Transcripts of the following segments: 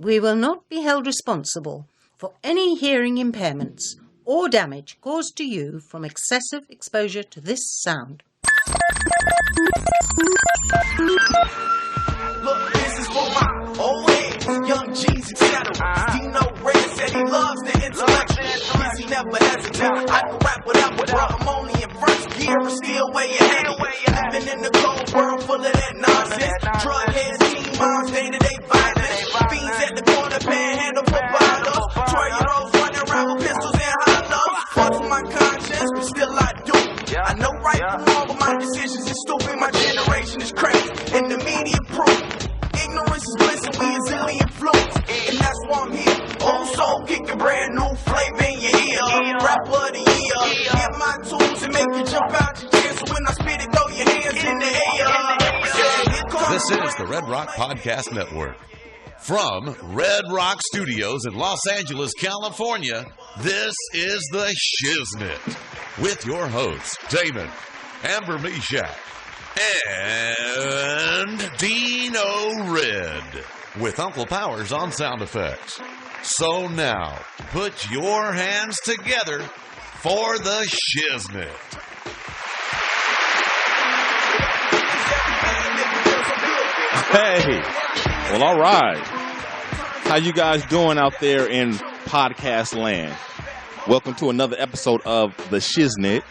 We will not be held responsible for any hearing impairments or damage caused to you from excessive exposure to this sound. Look, this is for my old heads, young G's and Shadow. Dino Red said he loves the intellectual. He never hesitate. I can rap whatever, bro. I'm only in first gear, but still way ahead. Living in the cold world full of that nonsense. Drug heads, teen moms, day-to-day violence. Fiends at the corner, panhandle for bottles. 12-year-olds running around with pistols and hollows. Fuck with my conscience, but still I do. I know right from wrong, but my decisions is stupid. My generation is crazy, and the media proof. Ignorance is bliss, and we easily influenced. And that's why I'm here. Old soul kicking brand new flavor in your ear. Rapper of the year. Get my tools and make you jump out your chair. So when I spit it, throw your hands in the air. This is the Red Rock Podcast Network. From Red Rock Studios in Los Angeles, California, this is the Shiznit with your hosts, Damon, Amber Meshach, and Dino Red, with Uncle Powers on sound effects. So now, put your hands together for the Shiznit. Hey, well, all right. How you guys doing out there in podcast land? Welcome to another episode of the Shiznit.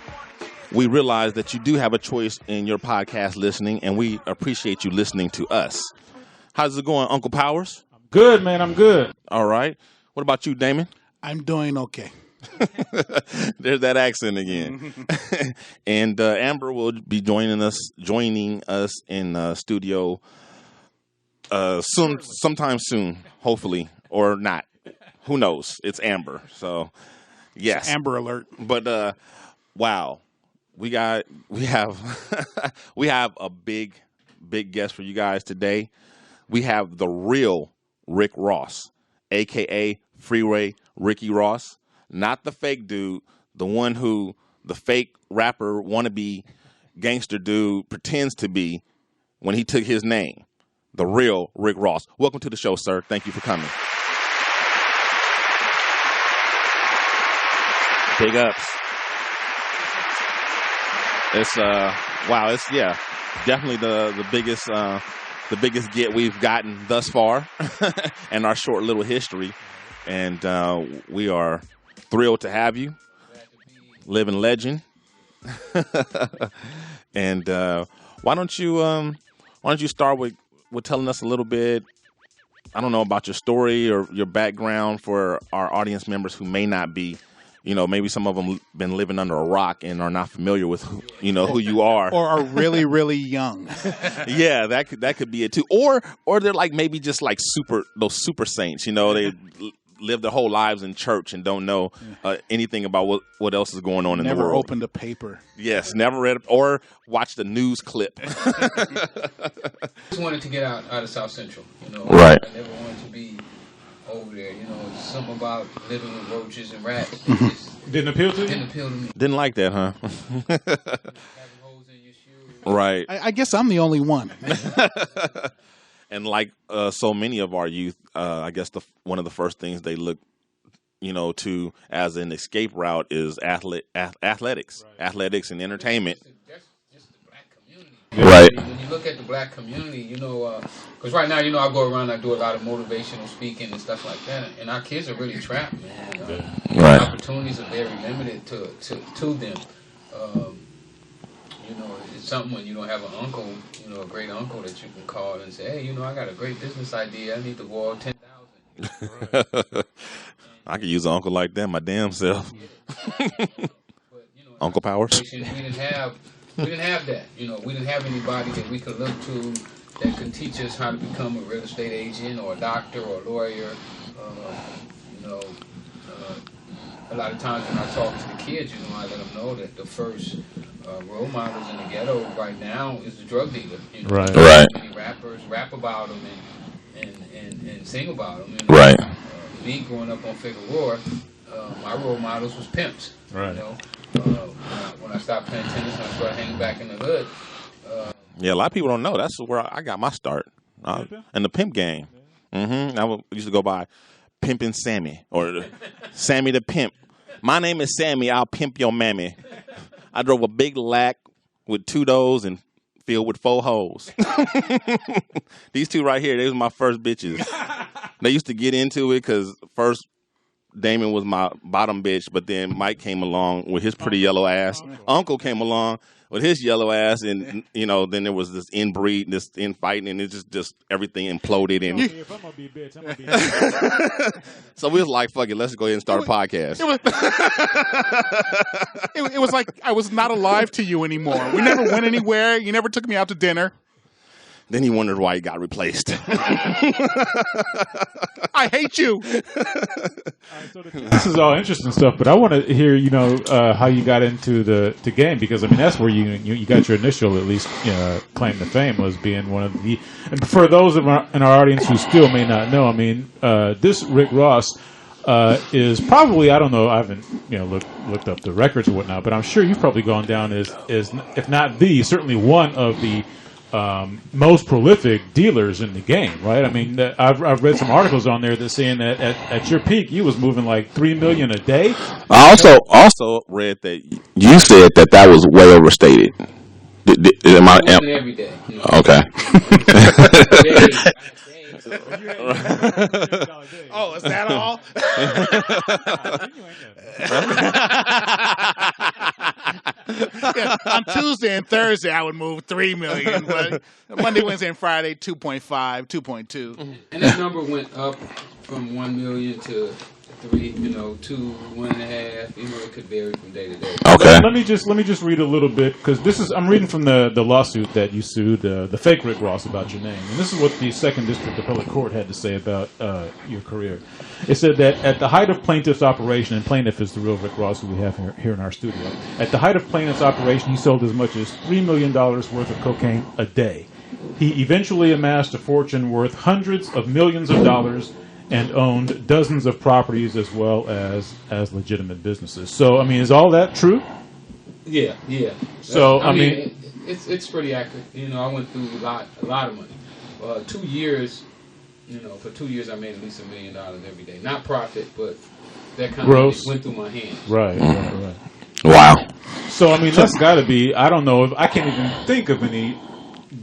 We realize that you do have a choice in your podcast listening, and we appreciate you listening to us. How's it going, Uncle Powers? Good, man. I'm good. All right. What about you, Damon? I'm doing okay. There's that accent again. And Amber will be joining us in studio sometime soon, hopefully, or not. Who knows? It's Amber. So, yes. It's Amber alert. But wow. We have a big guest for you guys today. We have the real Rick Ross, aka Freeway Ricky Ross, not the fake dude, the one who the fake rapper wannabe gangster dude pretends to be when he took his name. The real Rick Ross. Welcome to the show, sir. Thank you for coming. Big ups. It's wow. It's definitely the biggest get we've gotten thus far in our short little history, and we are thrilled to have you, living legend. And why don't you start with telling us a little bit, I don't know, about your story or your background for our audience members who may not be. Maybe some of them been living under a rock and are not familiar with who you are, or are really, really young. Yeah, that could be it too. Or they're like maybe just like those super saints. They live their whole lives in church and don't know anything about what else is going on in the world. Never opened a paper. Yes, never read or watched a news clip. I just wanted to get out of South Central. Right. I never wanted to be over there. Something about living with roaches and rats. Didn't appeal to you? Didn't appeal to me. Didn't like that, huh? Having holes in your shoes. Right. I guess I'm the only one. And like so many of our youth, I guess one of the first things they look, to as an escape route is athletics, right. Athletics and entertainment. That's just the black community. Right. When you look at the black community, because right now, I go around, I do a lot of motivational speaking and stuff like that, and our kids are really trapped, man. Right. Opportunities are very limited to them. It's something when you don't have an uncle, a great uncle that you can call and say, hey, I got a great business idea. I need to borrow $10,000. I could use an uncle like that, my damn self. But, Uncle Powers. We didn't have that. We didn't have anybody that we could look to that could teach us how to become a real estate agent or a doctor or a lawyer. A lot of times when I talk to the kids, I let them know that the first role models in the ghetto right now is the drug dealer. Right. Many rappers rap about them and sing about them. Right. Me growing up on Figueroa, my role models was pimps. Right. When I stopped playing tennis and I started hanging back in the hood. Yeah, a lot of people don't know. That's where I got my start in the pimp game. Mm-hmm. I used to go by Pimpin' Sammy or Sammy the Pimp. My name is Sammy. I'll pimp your mammy. I drove a big lack with 2 doors and filled with 4 hoes. These 2 right here, they was my first bitches. They used to get into it because first Damon was my bottom bitch, but then Mike came along with his pretty yellow ass. Uncle came along with his yellow ass, and then there was this inbreed, this infighting, and it just everything imploded. And If I'm gonna be a bitch, I'm gonna be a bitch. so we was like, "Fuck it, let's go ahead and start a podcast." It was like I was not alive to you anymore. We never went anywhere. You never took me out to dinner. Then he wondered why he got replaced. I hate you. This is all interesting stuff, but I want to hear, how you got into the game, because I mean that's where you got your initial, at least, claim to fame, was being one of the. And for those in our audience who still may not know, I mean, this Rick Ross is probably, I don't know, I haven't looked up the records or whatnot, but I'm sure you've probably gone down as if not the, certainly one of the most prolific dealers in the game, right? I mean, I've read some articles on there that saying that at your peak you was moving like $3 million a day. I also read that you said that was way overstated. Every day. Okay. Oh, is that all? Yeah, on Tuesday and Thursday, I would move $3 million, but Monday, Wednesday, and Friday, 2.5, 2.2. And that number went up from 1 million to 3, 2, 1.5. It could vary from day to day. Okay. Let me just read a little bit, because I'm reading from the lawsuit that you sued the fake Rick Ross about your name, and this is what the Second District Appellate Court had to say about your career. It said that at the height of plaintiff's operation, and plaintiff is the real Rick Ross who we have here in our studio. At the height of plaintiff's operation, he sold as much as $3 million worth of cocaine a day. He eventually amassed a fortune worth hundreds of millions of dollars and owned dozens of properties as well as legitimate businesses. So, I mean, is all that true? Yeah. So, I mean, it's pretty accurate. I went through a lot of money. 2 years, for 2 years I made at least $1 million every day. Not profit, but that kind gross. of went through my hands. Right. Wow. So, I mean, that's got to be, I don't know, I can't even think of any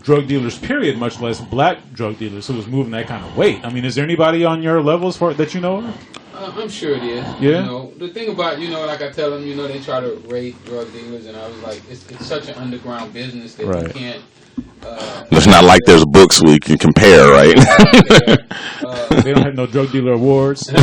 drug dealers, period, much less black drug dealers who was moving that kind of weight. I mean, is there anybody on your levels that you know of? I'm sure it is. Yeah. The thing about, like I tell them, they try to rate drug dealers, and I was like, it's such an underground business that you can't. It's not like there's books we can compare, right? They don't have no drug dealer awards. And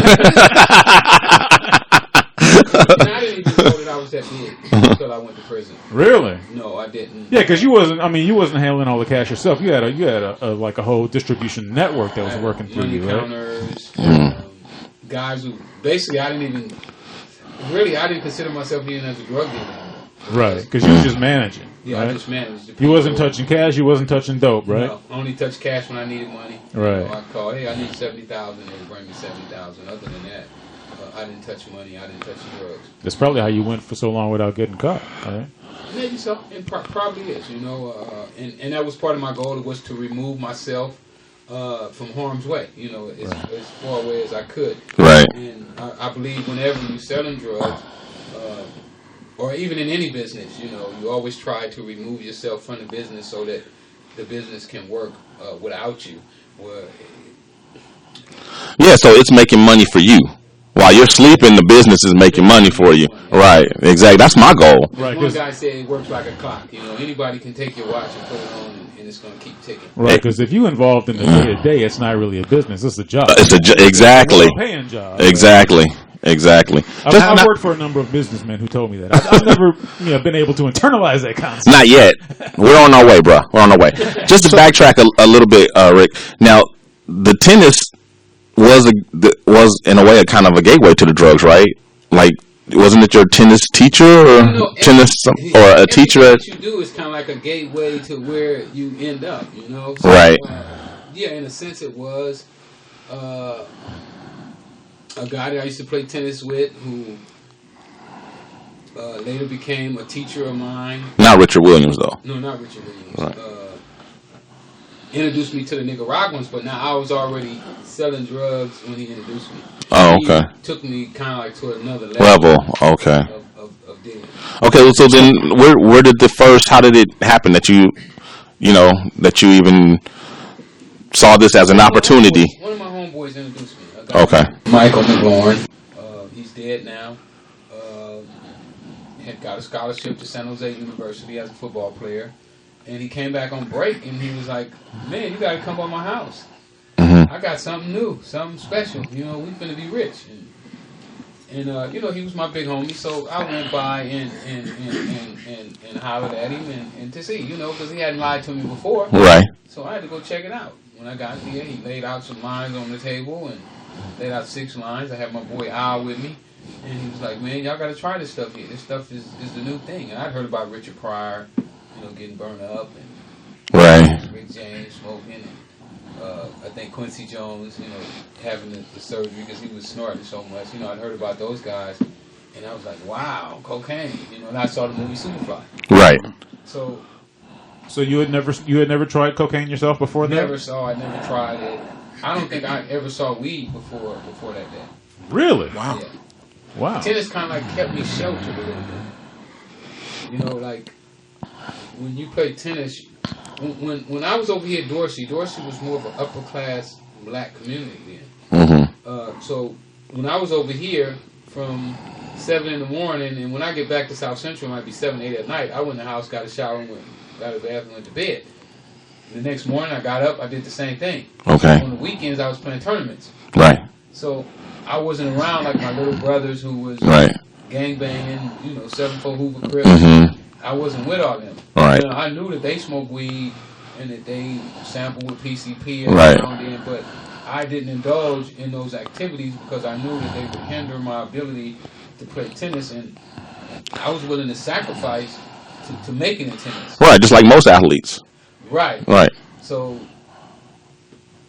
I didn't even know that I was that big until I went to prison. Really? No, I didn't. Yeah, because you wasn't handling all the cash yourself. You had a whole distribution network that was working through you, right? Counters, guys who basically I didn't consider myself even as a drug dealer. Right, because you were just managing. Yeah, right? I just managed. You wasn't touching cash. You wasn't touching dope, right? No, I only touched cash when I needed money. Right. I'd call, hey, I need $70,000. They would bring me $70,000. Other than that, I didn't touch money. I didn't touch drugs. That's probably how you went for so long without getting caught, right? Maybe so. It probably is, and that was part of my goal, was to remove myself from harm's way, as far away as I could. Right. And I believe whenever you're selling drugs, or even in any business, you always try to remove yourself from the business so that the business can work without you. Yeah, so it's making money for you. While you're sleeping, the business is making money for you. Right, exactly. That's my goal. Right. One guy said it works like a clock. Anybody can take your watch and put it on, and it's going to keep ticking. Right, because if you're involved in the day-to-day, it's not really a business. It's a job. Exactly. It's a paying job. Exactly. I've worked for a number of businessmen who told me that. I've never been able to internalize that concept. Not yet. We're on our way, bro. We're on our way. Just to backtrack a little bit, Rick. Now, the tennis was in a way a kind of a gateway to the drugs, right? Like, wasn't it your tennis teacher or or a teacher? What you do is kind of like a gateway to where you end up, So, right. Yeah, in a sense, it was a guy that I used to play tennis with who later became a teacher of mine. Not Richard Williams, though. No, not Richard Williams. Right. introduced me to the Nicaraguans, but now I was already selling drugs when he introduced me. Oh, okay. He took me kind of like to another Level. Okay. Of dealing. Okay. So then, where did how did it happen that you even saw this as an opportunity? One of my homeboys introduced me. Okay. Michael McLaurin. He's dead now. Had got a scholarship to San Jose University as a football player. And he came back on break and he was like, man, you got to come by my house. I got something new, something special. You know, we finna be rich. And you know, he was my big homie, so I went by and hollered at him and to see, you know, because he hadn't lied to me before. Right. So I had to go check it out. When I got there, he laid out some lines on the table and laid out 6 lines. I had my boy Al with me. And he was like, man, y'all got to try this stuff here. This stuff is the new thing. And I'd heard about Richard Pryor, you know, getting burned up. And Right. Rick James smoking. And I think Quincy Jones, you know, having the surgery because he was snorting so much. You know, I'd heard about those guys. And I was like, wow, cocaine. You know, and I saw the movie Superfly. Right. So you had never tried cocaine yourself before that? never tried it. I don't think I ever saw weed before that day. Really? Wow. Yeah. Wow. Tennis kind of like kept me sheltered a little bit. You know, like when you play tennis, when I was over here at Dorsey was more of an upper class black community then. So when I was over here from 7 in the morning, and when I get back to South Central, it might be 7, 8 at night. I went in the house, got a shower, got a bath, and went to bed. The next morning, I got up, I did the same thing. Okay. On the weekends, I was playing tournaments. Right. So I wasn't around like my little brothers who was Right. gangbanging, you know, 7-4 Hoover Crips. I wasn't with all them. Right. You know, I knew that they smoked weed and that they sampled with PCP and Right. now and then, but I didn't indulge in those activities because I knew that they would hinder my ability to play tennis, and I was willing to sacrifice to make it in tennis. Right. Just like most athletes. Right. Right. So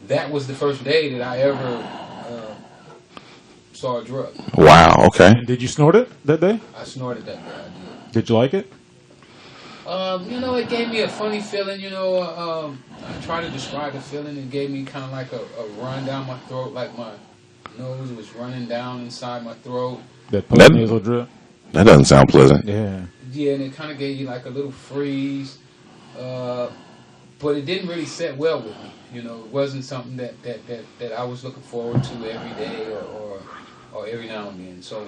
that was the first day that I ever saw a drug. Wow. Okay. And did you snort it that day? I snorted that day. I did. Did you like it? You know, it gave me a funny feeling. You know, I tried to describe the feeling. It gave me kind of like a run down my throat, like my nose was running down inside my throat. That post-nasal drip? That doesn't sound pleasant. Yeah. Yeah, and it kind of gave you like a little freeze. But it didn't really set well with me. You know, it wasn't something that I was looking forward to every day or every now and then. So,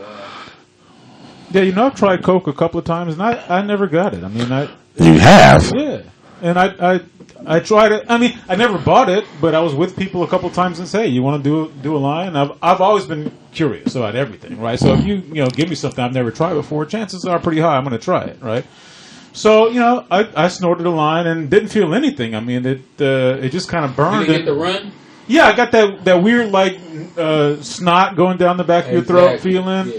yeah, you know, I've tried Coke a couple of times, and I never got it. I mean, You have? Yeah. And I tried it. I mean, I never bought it, but I was with people a couple of times and say, "You want to do a line?" I've always been curious about everything, right? So if you give me something I've never tried before, chances are pretty high I'm going to try it, right? So I snorted a line and didn't feel anything. I mean, it just kind of burned. Did it get the run? Yeah, I got that weird like snot going down the back of your throat feeling,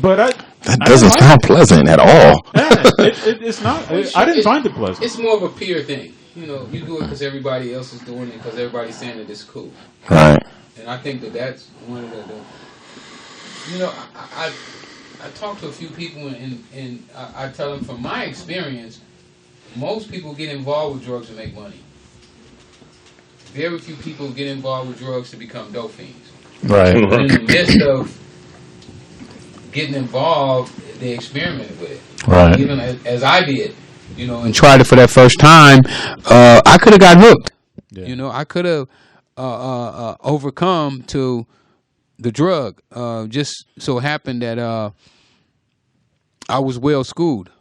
but that doesn't sound pleasant at all. Yeah, it's not. I didn't find it pleasant. It's more of a peer thing. You know, you do it because everybody else is doing it because everybody's saying that it's cool. Right. And I think that's one of the. You know, I talk to a few people and I tell them from my experience, most people get involved with drugs to make money. Very few people get involved with drugs to become dope fiends. Right. But in the midst of getting involved, they experimented with it. Right. Even as I did, and tried it for that first time, I could have got hooked. Yeah. I could have overcome to the drug. Just so happened that I was well schooled.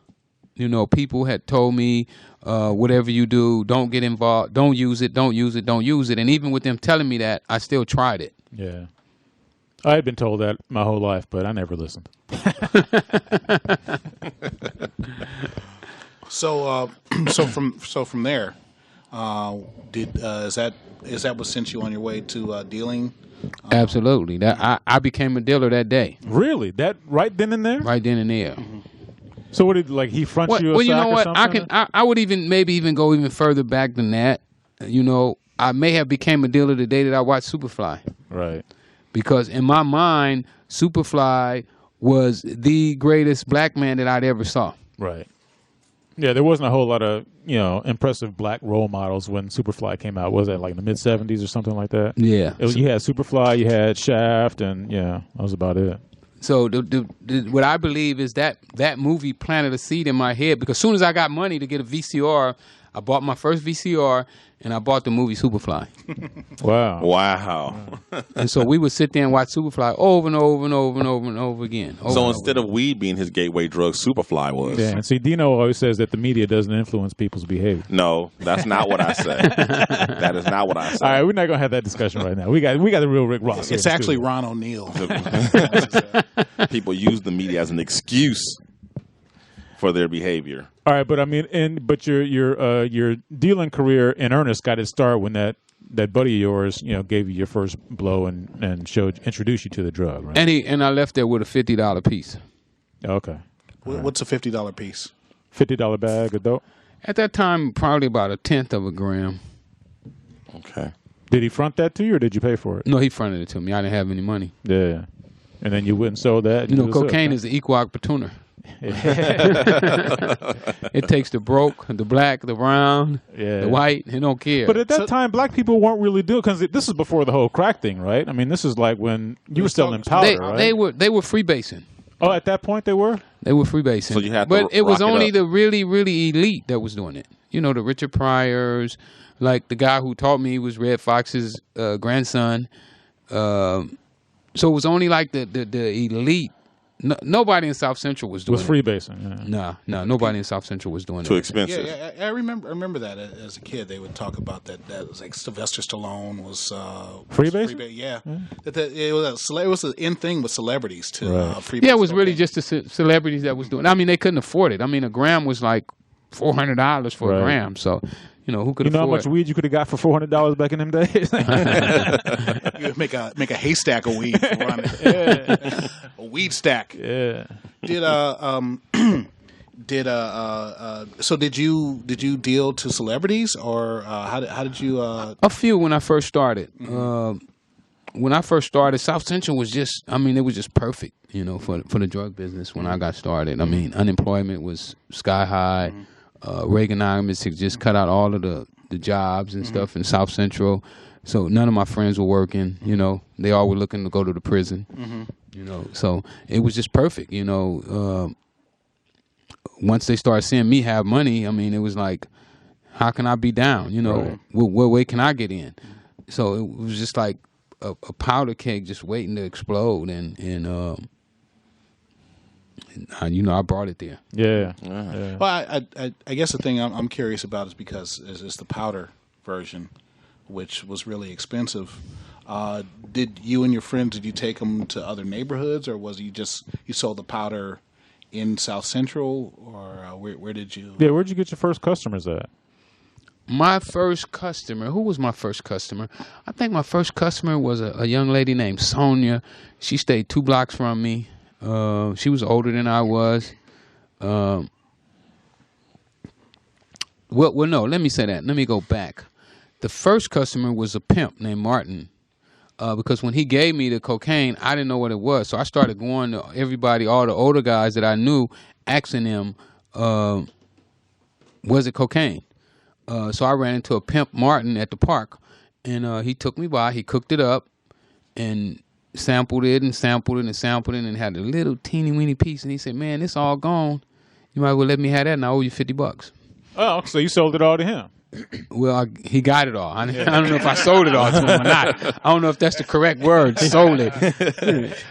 People had told me, whatever you do, don't get involved, don't use it. And even with them telling me that, I still tried it. Yeah. I had been told that my whole life, but I never listened. So from there, is that what sent you on your way to dealing? Absolutely. That I became a dealer that day. Really? That right then and there? Right then and there. Mm-hmm. So what did he front you a sack? Well, you know what? I would even go even further back than that. I may have became a dealer the day that I watched Superfly. Right. Because in my mind, Superfly was the greatest black man that I'd ever saw. Right. Yeah, there wasn't a whole lot of, impressive black role models when Superfly came out. Was that like in the mid-'70s or something like that? Yeah. You had Superfly, you had Shaft, and that was about it. So what I believe is that movie planted a seed in my head, because as soon as I got money to get a VCR, I bought my first VCR, and I bought the movie Superfly. Wow. And so we would sit there and watch Superfly over and over and over and over and over again. So instead of weed being his gateway drug, Superfly was. Yeah, and see, Dino always says that the media doesn't influence people's behavior. No, that's not what I say. That is not what I say. All right, we're not going to have that discussion right now. We got the real Rick Ross. It's actually Ron O'Neal. People use the media as an excuse for their behavior. All right, but I mean, but your dealing career in earnest got its start when that buddy of yours, gave you your first blow and introduced you to the drug, right? And I left there with a $50 piece. Okay. What's a $50 piece? $50 bag of dope. At that time, probably about 1/10 of a gram. Okay. Did he front that to you, or did you pay for it? No, he fronted it to me. I didn't have any money. Yeah. And then you went and sold that. Cocaine is an equal opportuner. It takes the broke, the black, the brown, the white. They don't care. But at that time, black people weren't really doing, because this is before the whole crack thing, right? I mean, this is like when you were selling powder, right? They were freebasing. Oh, at that point they were? They were freebasing. So you had to but it was rock it only up. the really, really elite that was doing it. The Richard Pryors, like the guy who taught me was Red Fox's grandson. So it was only like the elite. No, nobody in South Central was doing freebasing. No, nobody in South Central was doing Too it. expensive. Yeah, I remember that as a kid. They would talk about that. That was like Sylvester Stallone was freebasing. Yeah, it was an in thing with celebrities too. Right. Yeah, it was really just the celebrities that was doing it. I mean, they couldn't afford it. I mean, a gram was like $400 for a gram. So, who could afford it? How much weed you could have got for $400 back in them days? You would make a haystack of weed for running. A weed stack. Yeah. So did you deal to celebrities, or how did you? A few when I first started. When I first started, South Central was just, it was just perfect, for the drug business when I got started. I mean, unemployment was sky high. Reaganomics had just cut out all of the jobs and stuff in South Central. So none of my friends were working, They all were looking to go to the prison, So it was just perfect, Once they started seeing me have money, it was like, how can I be down? Right. What way can I get in? So it was just like a powder keg just waiting to explode, and I brought it there. Yeah. Well, I guess the thing I'm curious about is because is the powder version, which was really expensive. Did you and your friends, did you take them to other neighborhoods, or was you sold the powder in South Central, or where did you? Yeah, where'd you get your first customers at? My first customer, who was my first customer? I think my first customer was a young lady named Sonia. She stayed 2 blocks from me. She was older than I was. Well, no, let me say that. Let me go back. The first customer was a pimp named Martin. Because when he gave me the cocaine, I didn't know what it was. So I started going to everybody, all the older guys that I knew, asking them, was it cocaine? So I ran into a pimp, Martin, at the park. And he took me by. He cooked it up and sampled it and sampled it and sampled it and had a little teeny weeny piece. And he said, man, it's all gone. You might as well let me have that and I owe you $50. Oh, so you sold it all to him? Well, he got it all. I don't know if I sold it all to him or not. I don't know if that's the correct word, sold it.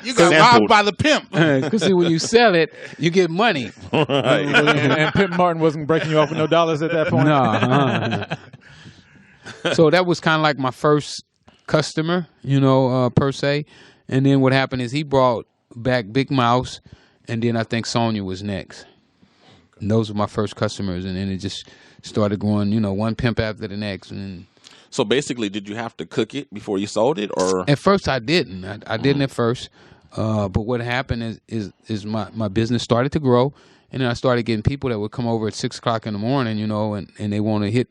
You got robbed by the pimp. Because see, when you sell it, you get money. And Pimp Martin wasn't breaking you off with no dollars at that point? No. So that was kind of like my first customer, per se. And then what happened is he brought back Big Mouse, and then I think Sonia was next. And those were my first customers, and then it just started going, one pimp after the next. And So basically, did you have to cook it before you sold it, or? At first, I didn't. I didn't at first. But what happened is my business started to grow, and then I started getting people that would come over at 6 o'clock in the morning, and they want to hit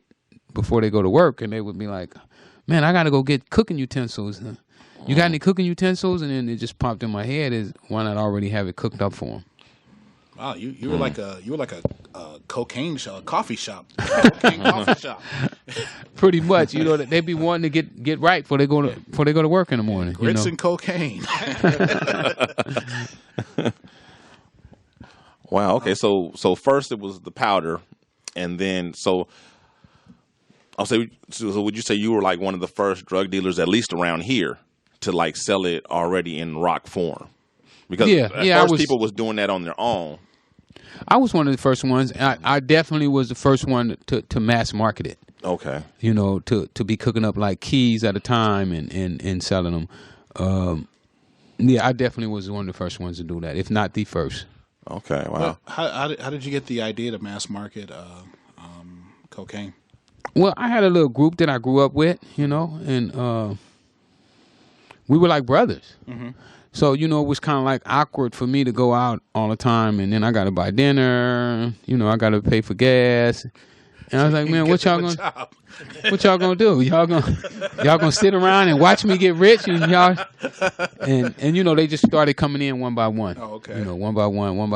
before they go to work, and they would be like, man, I got to go get cooking utensils. You got any cooking utensils? And then it just popped in my head is, why not already have it cooked up for them? Wow, you were like a cocaine shop, a coffee shop, cocaine coffee shop. Pretty much, they be wanting to get right before they go to work in the morning. Grits and cocaine. Wow. Okay. So first it was the powder, and then so would you say you were like one of the first drug dealers, at least around here, to like sell it already in rock form? Because at first people was doing that on their own. I was one of the first ones. I definitely was the first one to mass market it. Okay. To be cooking up like keys at a time and selling them. I definitely was one of the first ones to do that, if not the first. Okay. Wow. Well, how did you get the idea to mass market cocaine? Well, I had a little group that I grew up with, and we were like brothers. Mm-hmm. So, it was kind of like awkward for me to go out all the time, and then I got to buy dinner, I got to pay for gas. And I was like, man, what y'all gonna do? Y'all gonna sit around and watch me get rich, and they just started coming in one by one. Oh, okay. One by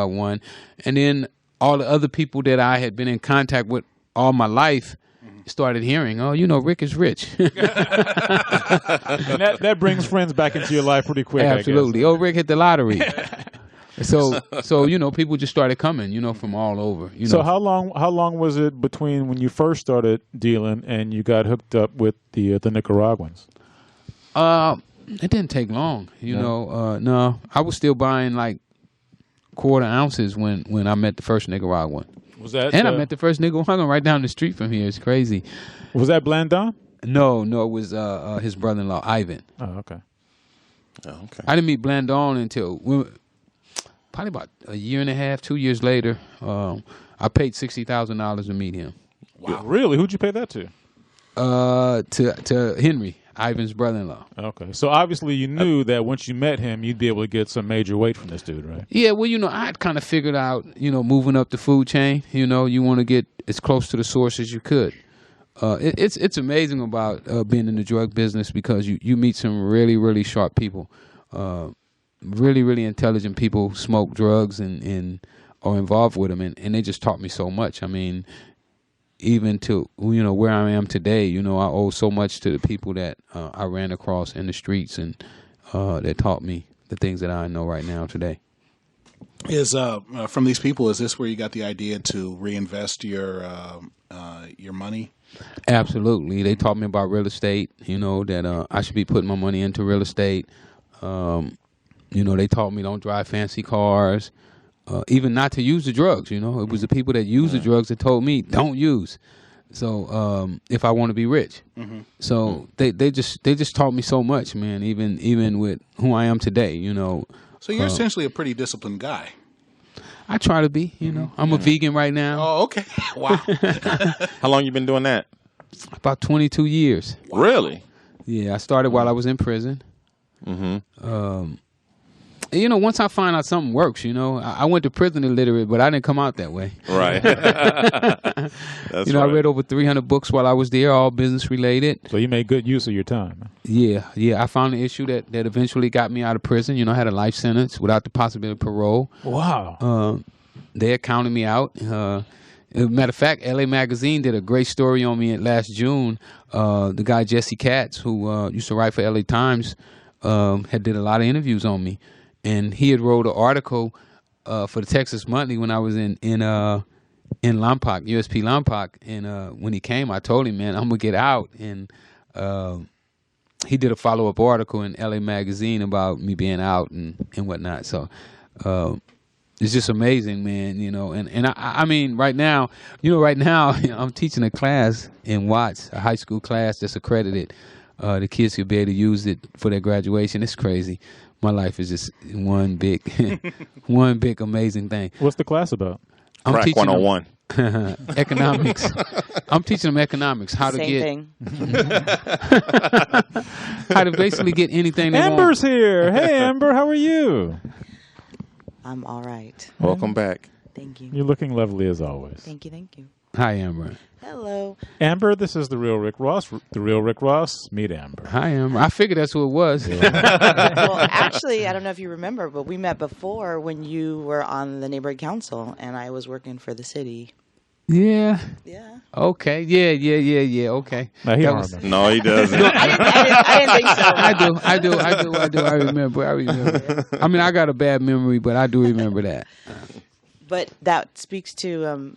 one. And then all the other people that I had been in contact with all my life started hearing, Rick is rich. And that brings friends back into your life pretty quick. Absolutely. I guess. Rick hit the lottery. So people just started coming, from all over. So how long was it between when you first started dealing and you got hooked up with the Nicaraguans? It didn't take long. No, I was still buying like quarter ounces when I met the first Nicaraguan. Was that? And I met the first Nicaraguan right down the street from here. It's crazy. Was that Blandon? No, it was his brother-in-law Ivan. Oh, okay. I didn't meet Blandon until probably about a year and a half, 2 years later. I paid $60,000 to meet him. Wow, really? Who'd you pay that to? To Henry, Ivan's brother-in-law. Okay, so obviously you knew that once you met him, you'd be able to get some major weight from this dude, right? Yeah, well, I'd kind of figured out, moving up the food chain, you want to get as close to the source as you could. It's amazing about being in the drug business because you meet some really, really sharp people. Really, really intelligent people smoke drugs and are involved with them, and they just taught me so much. I mean, even to where I am today, I owe so much to the people that I ran across in the streets and that taught me the things that I know right now today. Is from these people, is this where you got the idea to reinvest your money? Absolutely, they taught me about real estate. That I should be putting my money into real estate. They taught me don't drive fancy cars, even not to use the drugs. It was the people that use the drugs that told me don't use. So if I want to be rich, they just taught me so much, man. Even with who I am today, So you're essentially a pretty disciplined guy. I try to be. I'm a vegan right now. Oh, okay. Wow. How long you been doing that? About 22 years. Wow. Really? Yeah, I started while I was in prison. Mm-hmm. Once I find out something works, I went to prison illiterate, but I didn't come out that way. Right. That's right. I read over 300 books while I was there, all business related. So you made good use of your time. Yeah. I found an issue that eventually got me out of prison. I had a life sentence without the possibility of parole. Wow. They had counted me out. As a matter of fact, LA Magazine did a great story on me last June. The guy Jesse Katz, who used to write for LA Times, had did a lot of interviews on me. And he had wrote an article for the Texas Monthly when I was in Lompoc, USP Lompoc. And when he came, I told him, man, I'm going to get out. And he did a follow-up article in LA Magazine about me being out and whatnot. So it's just amazing, man, And I mean, right now, I'm teaching a class in Watts, a high school class that's accredited. The kids will be able to use it for their graduation. It's crazy. My life is just one big amazing thing. What's the class about? I'm Crack teaching 101. Economics. I'm teaching them economics, how to how to basically get anything they Amber's want. here. Hey, Amber, how are you? I'm all right. Welcome back. Thank you. You're looking lovely as always. Thank you. Hi, Amber. Hello. Amber, this is the real Rick Ross. The real Rick Ross. Meet Amber. Hi, Amber. I figured that's who it was. Well, actually, I don't know if you remember, but we met before when you were on the neighborhood council, and I was working for the city. Yeah. Yeah. Okay. Yeah. Okay. No, he don't remember. No, he doesn't. I didn't think so. I do. I remember. I mean, I got a bad memory, but I do remember that. But that speaks to,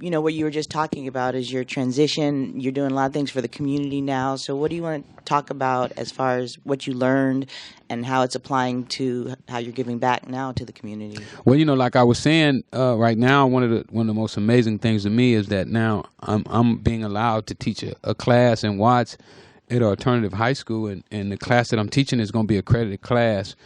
what you were just talking about is your transition. You're doing a lot of things for the community now. So what do you want to talk about as far as what you learned and how it's applying to how you're giving back now to the community? Well, like I was saying, right now, one of the most amazing things to me is that now I'm being allowed to teach a class in Watts at alternative high school, and the class that I'm teaching is going to be an accredited class.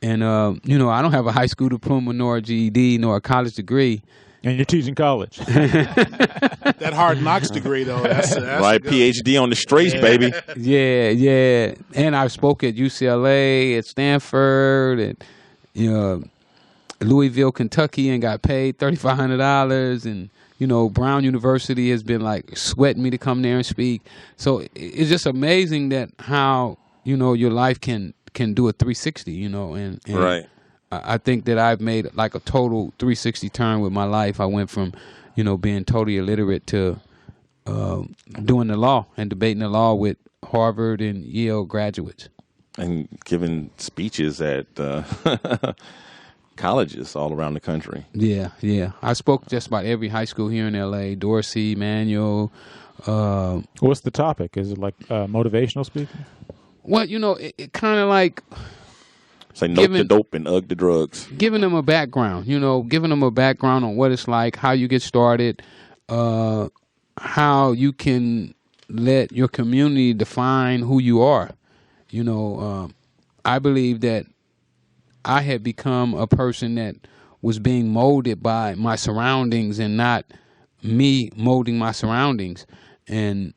And, I don't have a high school diploma, nor a GED, nor a college degree. And you're teaching college. That hard knocks degree, though. That's Right, PhD on the streets, baby. Yeah. And I spoke at UCLA, at Stanford, and, Louisville, Kentucky, and got paid $3,500. And, Brown University has been, sweating me to come there and speak. So it's just amazing that how, your life can do a 360, and Right. I think that I've made a total 360 turn with my life. I went from, being totally illiterate to doing the law and debating the law with Harvard and Yale graduates. And giving speeches at colleges all around the country. Yeah. I spoke just about every high school here in L.A., Dorsey, Manual. What's the topic? Is it motivational speaking? Well, it kind of like... Say nope to dope and ugh to drugs. Giving them a background, giving them a background on what it's like, how you get started, how you can let your community define who you are. I believe that I had become a person that was being molded by my surroundings and not me molding my surroundings. And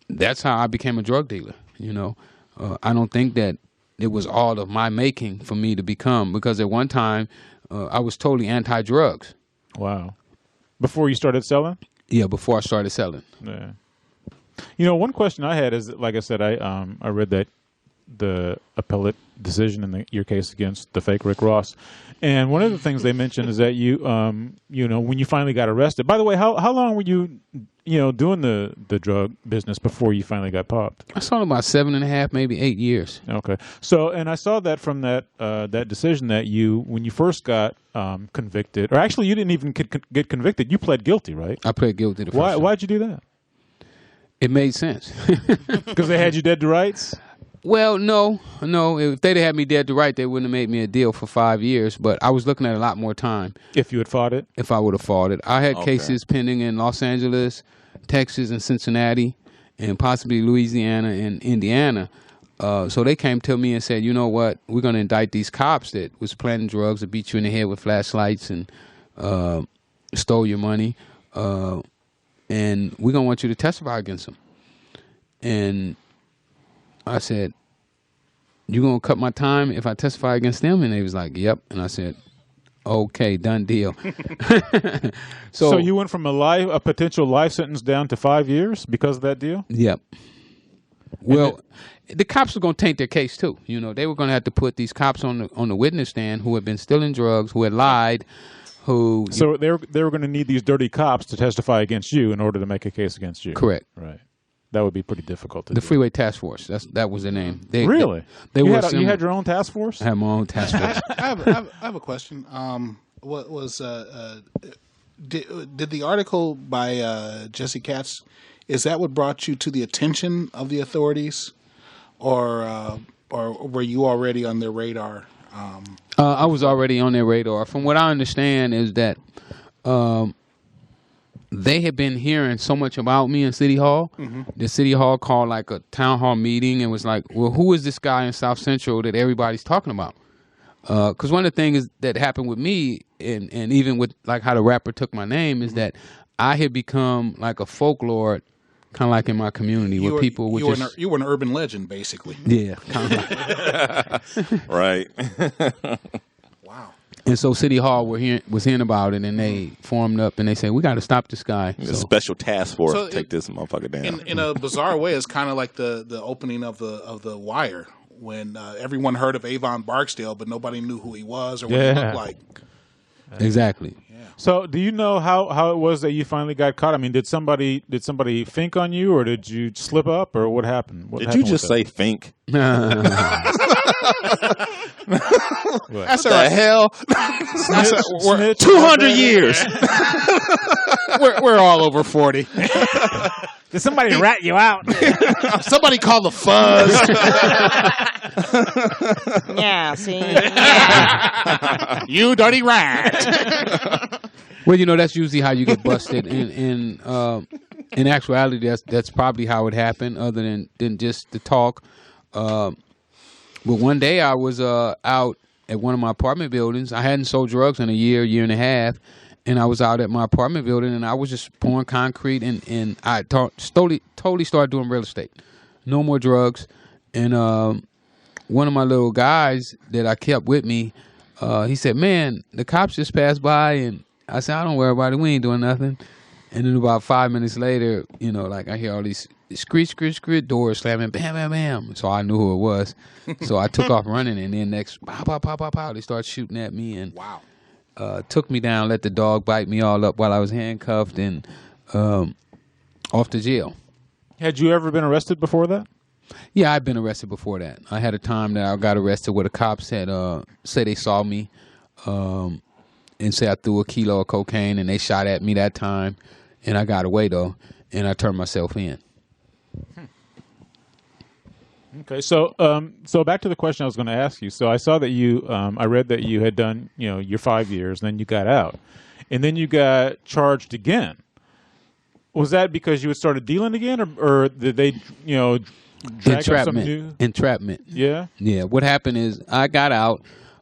that's how I became a drug dealer. I don't think that it was all of my making for me to become, because at one time I was totally anti-drugs. Wow. Before you started selling? Yeah, before I started selling. Yeah. One question I had is, like I said, I read that the appellate decision in your case against the fake Rick Ross, and one of the things they mentioned is that you, when you finally got arrested. By the way, how long were you, doing the drug business before you finally got popped? I saw about 7.5, maybe 8 years. Okay. So, and I saw that from that decision that when you first got convicted, or actually you didn't even get convicted, you pled guilty, right? I pled guilty the first time. Why'd you do that? It made sense. Because they had you dead to rights? Well, no. If they'd had me dead to right, they wouldn't have made me a deal for 5 years. But I was looking at a lot more time. If you had fought it? If I would have fought it. I had cases pending in Los Angeles, Texas, and Cincinnati, and possibly Louisiana and Indiana. So they came to me and said, you know what, we're going to indict these cops that was planting drugs to beat you in the head with flashlights and stole your money. And we're going to want you to testify against them. And I said, you going to cut my time if I testify against them? And they was like, yep. And I said, okay, done deal. So you went from a potential life sentence down to 5 years because of that deal? Yep. Well, the cops were going to taint their case too. They were going to have to put these cops on the witness stand who had been stealing drugs, who had lied, who. So they were going to need these dirty cops to testify against you in order to make a case against you. Correct. Right. That would be pretty difficult to do. The Freeway Task Force. That was their name. Really? You had your own task force? I had my own task force. I have a question. Did the article by Jesse Katz, is that what brought you to the attention of the authorities, or were you already on their radar? I was already on their radar. From what I understand is that they had been hearing so much about me in City Hall. Mm-hmm. The City Hall called a town hall meeting and was like, well, who is this guy in South Central that everybody's talking about? Because one of the things that happened with me, and even with how the rapper took my name, is that I had become a folklore, kind of like in my community, where people would you were an urban legend, basically. Yeah, kind of like. Right. Wow. And so City Hall was hearing about it, and they formed up and they said, we got to stop this guy. A special task force to take this motherfucker down. In a bizarre way, it's kind of like the opening of the Wire, when everyone heard of Avon Barksdale, but nobody knew who he was or what he looked like. Exactly. So, do you know how it was that you finally got caught? I mean, did somebody think on you, or did you slip up, or what happened? Did you just say think? That's the hell? Snitch, 200 years. We're all over 40. Did somebody rat you out? Somebody call the fuzz. Yeah, see? Yeah. You dirty rat. Well, that's usually how you get busted. In actuality, that's probably how it happened, other than just the talk. But one day I was out at one of my apartment buildings. I hadn't sold drugs in a year and a half, and I was out at my apartment building, and I was just pouring concrete, and I totally started doing real estate. No more drugs. And one of my little guys that I kept with me, he said, man, the cops just passed by, and I said, I don't worry about it. We ain't doing nothing. And then about 5 minutes later, I hear all these screech, doors slamming, bam, bam, bam. So I knew who it was. So I took off running, and then next, pow, pow, pow, pow, pow, they started shooting at me, and took me down, let the dog bite me all up while I was handcuffed and off to jail. Had you ever been arrested before that? Yeah, I'd been arrested before that. I had a time that I got arrested where the cops had say they saw me and say I threw a kilo of cocaine, and they shot at me that time, and I got away though, and I turned myself in. Okay, so back to the question I was going to ask you. So I saw that you, I read that you had done, your 5 years, and then you got out, and then you got charged again. Was that because you had started dealing again, or did they, drag up some new? Entrapment. Yeah. Yeah. What happened is I got out.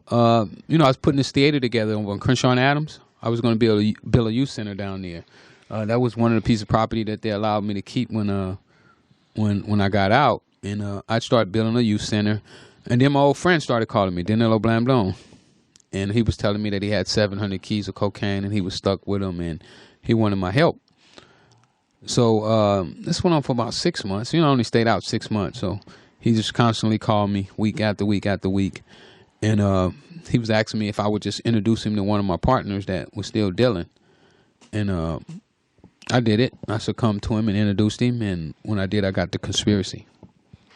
I was putting this theater together on Crenshaw and Adams. I was going to build a youth center down there. That was one of the pieces of property that they allowed me to keep when I got out. And I started building a youth center. And then my old friend started calling me, Danilo Blamblon. And he was telling me that he had 700 keys of cocaine and he was stuck with them and he wanted my help. So this went on for about 6 months. I only stayed out 6 months. So he just constantly called me week after week after week. And he was asking me if I would just introduce him to one of my partners that was still dealing. And I did it. I succumbed to him and introduced him. And when I did, I got the conspiracy.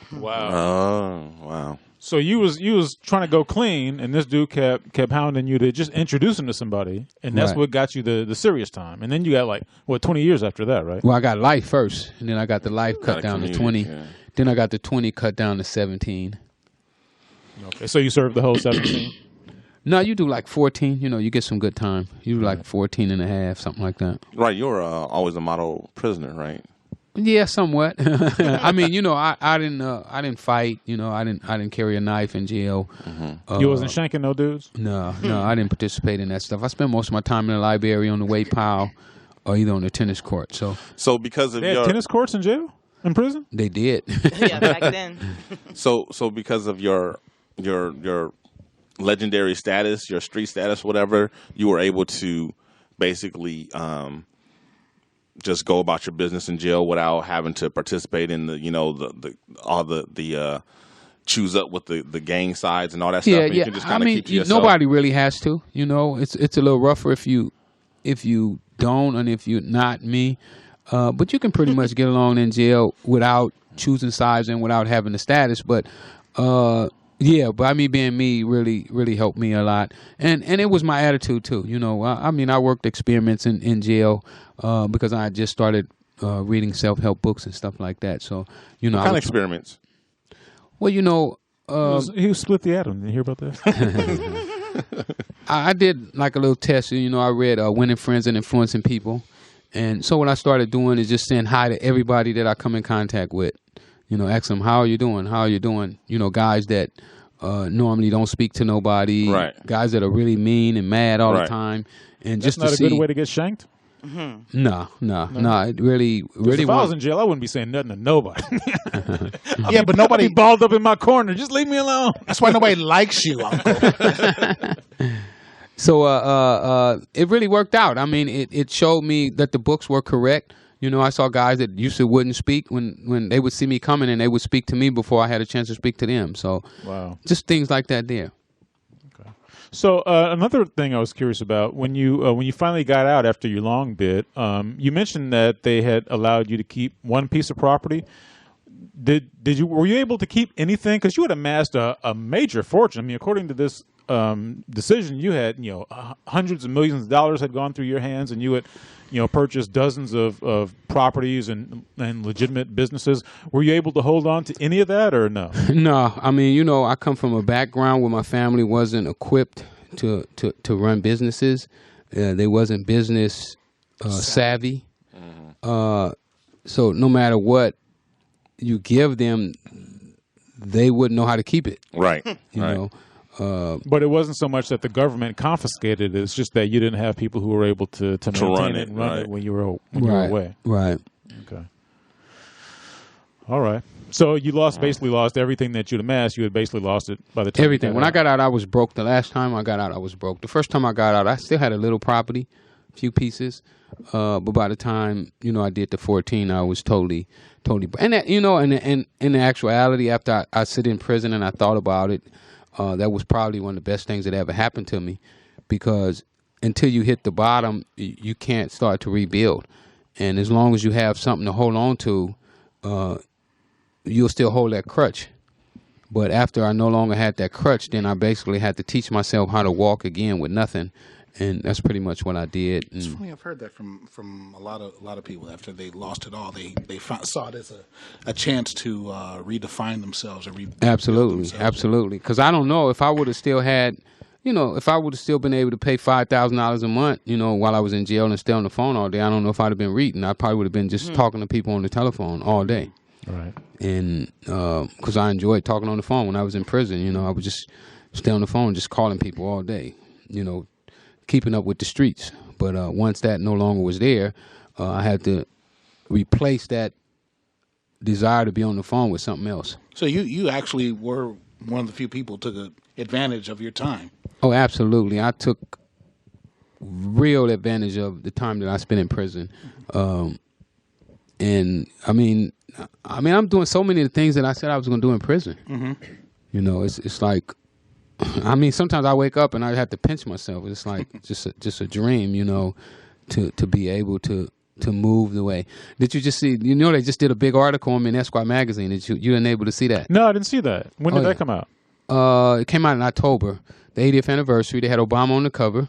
Wow. Oh, wow. So you was trying to go clean, and this dude kept hounding you to just introduce him to somebody, and that's what got you the serious time. And then you got 20 years after that, right? Well, I got life first, and then I got the life cut down to 20. Yeah. Then I got the 20 cut down to 17. Okay, so you served the whole 17? No, you do 14. You get some good time. You do 14 and a half, something like that. Right, you were always a model prisoner, right? Yeah, somewhat. I mean, I didn't fight. I didn't carry a knife in jail. Mm-hmm. You wasn't shanking no dudes? No, I didn't participate in that stuff. I spent most of my time in the library, on the weight pile, or either on the tennis court. So because of they had tennis courts in jail, in prison? They did. Yeah, back then. So because of your legendary status, your street status, whatever, you were able to basically just go about your business in jail without having to participate in the choose up with the gang sides and all that stuff. Yeah, and yeah. You can just kind of keep to yourself. Nobody really has to. It's a little rougher if you don't, and if you're not me. But you can pretty much get along in jail without choosing sides and without having the status. But by me being me really helped me a lot, and it was my attitude too. I worked experiments in jail because I had just started reading self-help books and stuff like that. So what kind of experiments? Well, he split the atom. Did you hear about that? I did a little test. I read Winning Friends and Influencing People, and so what I started doing is just saying hi to everybody that I come in contact with. Ask them, how are you doing? How are you doing? Guys that normally don't speak to nobody. Right. Guys that are really mean and mad all the time. And That's just not to a see. good way to get shanked? Mm-hmm. No. It really if I was in jail, I wouldn't be saying nothing to nobody. Yeah, but nobody be balled up in my corner. Just leave me alone. That's why nobody likes you, Uncle. So it really worked out. I mean, it showed me that the books were correct. You know, I saw guys that used to wouldn't speak when they would see me coming, and they would speak to me before I had a chance to speak to them. So, wow, just things like that there. Okay. So another thing I was curious about when you finally got out after your long bid, you mentioned that they had allowed you to keep one piece of property. Were you able to keep anything? Because you had amassed a major fortune. I mean, according to this decision, you had hundreds of millions of dollars had gone through your hands, and you had purchased dozens of properties and legitimate businesses. Were you able to hold on to any of that, or no? No, I mean, I come from a background where my family wasn't equipped to run businesses. They wasn't business savvy. So no matter what you give them, they wouldn't know how to keep it. Right. You know. But it wasn't so much that the government confiscated it. It's just that you didn't have people who were able to maintain it and run it when you were away. Right. Okay. All right. So you basically lost everything that you'd amassed. You had basically lost it by the time everything. When I got out, I was broke. The last time I got out, I was broke. The first time I got out, I still had a little property, a few pieces. But by the time I did the 14, I was totally. And that, and in the actuality, after I sit in prison and I thought about it. That was probably one of the best things that ever happened to me, because until you hit the bottom, you can't start to rebuild. And as long as you have something to hold on to, you'll still hold that crutch. But after I no longer had that crutch, then I basically had to teach myself how to walk again with nothing. And that's pretty much what I did. It's funny. I've heard that from a lot of people. After they lost it all, they saw it as a chance to redefine themselves or absolutely. Because I don't know if I would have still had, if I would have still been able to pay $5,000 a month, while I was in jail and stay on the phone all day. I don't know if I'd have been reading. I probably would have been just talking to people on the telephone all day. Right. And because I enjoyed talking on the phone when I was in prison. I would just stay on the phone, just calling people all day. Keeping up with the streets. But once that no longer was there, I had to replace that desire to be on the phone with something else. So you actually were one of the few people who took advantage of your time. Oh, absolutely. I took real advantage of the time that I spent in prison. And I mean, I'm doing so many of the things that I said I was going to do in prison. Mm-hmm. It's like, I mean, sometimes I wake up and I have to pinch myself. It's like just a dream, to be able to move the way. Did you just see? They just did a big article on me in Esquire magazine. Did you weren't able to see that? No, I didn't see that. When did that come out? It came out in October, the 80th anniversary. They had Obama on the cover,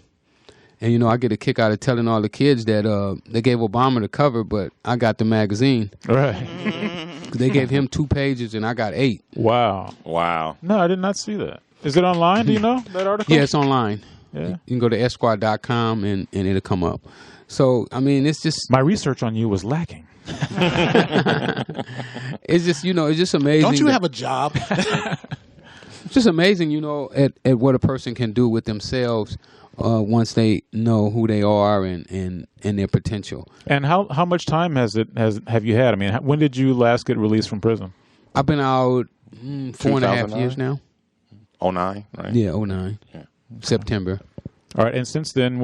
and I get a kick out of telling all the kids that they gave Obama the cover, but I got the magazine. Right. They gave him 2 pages, and I got 8. Wow. No, I did not see that. Is it online? Do you know that article? Yeah, it's online. Yeah. You can go to esquire.com and it'll come up. So, I mean, it's just... My research on you was lacking. It's just, it's just amazing. Don't you have a job? It's just amazing, at what a person can do with themselves once they know who they are and their potential. And how much time have you had? I mean, when did you last get released from prison? I've been out 4.5 years now. 09, right? Yeah, 09. Yeah. September. All right, and since then,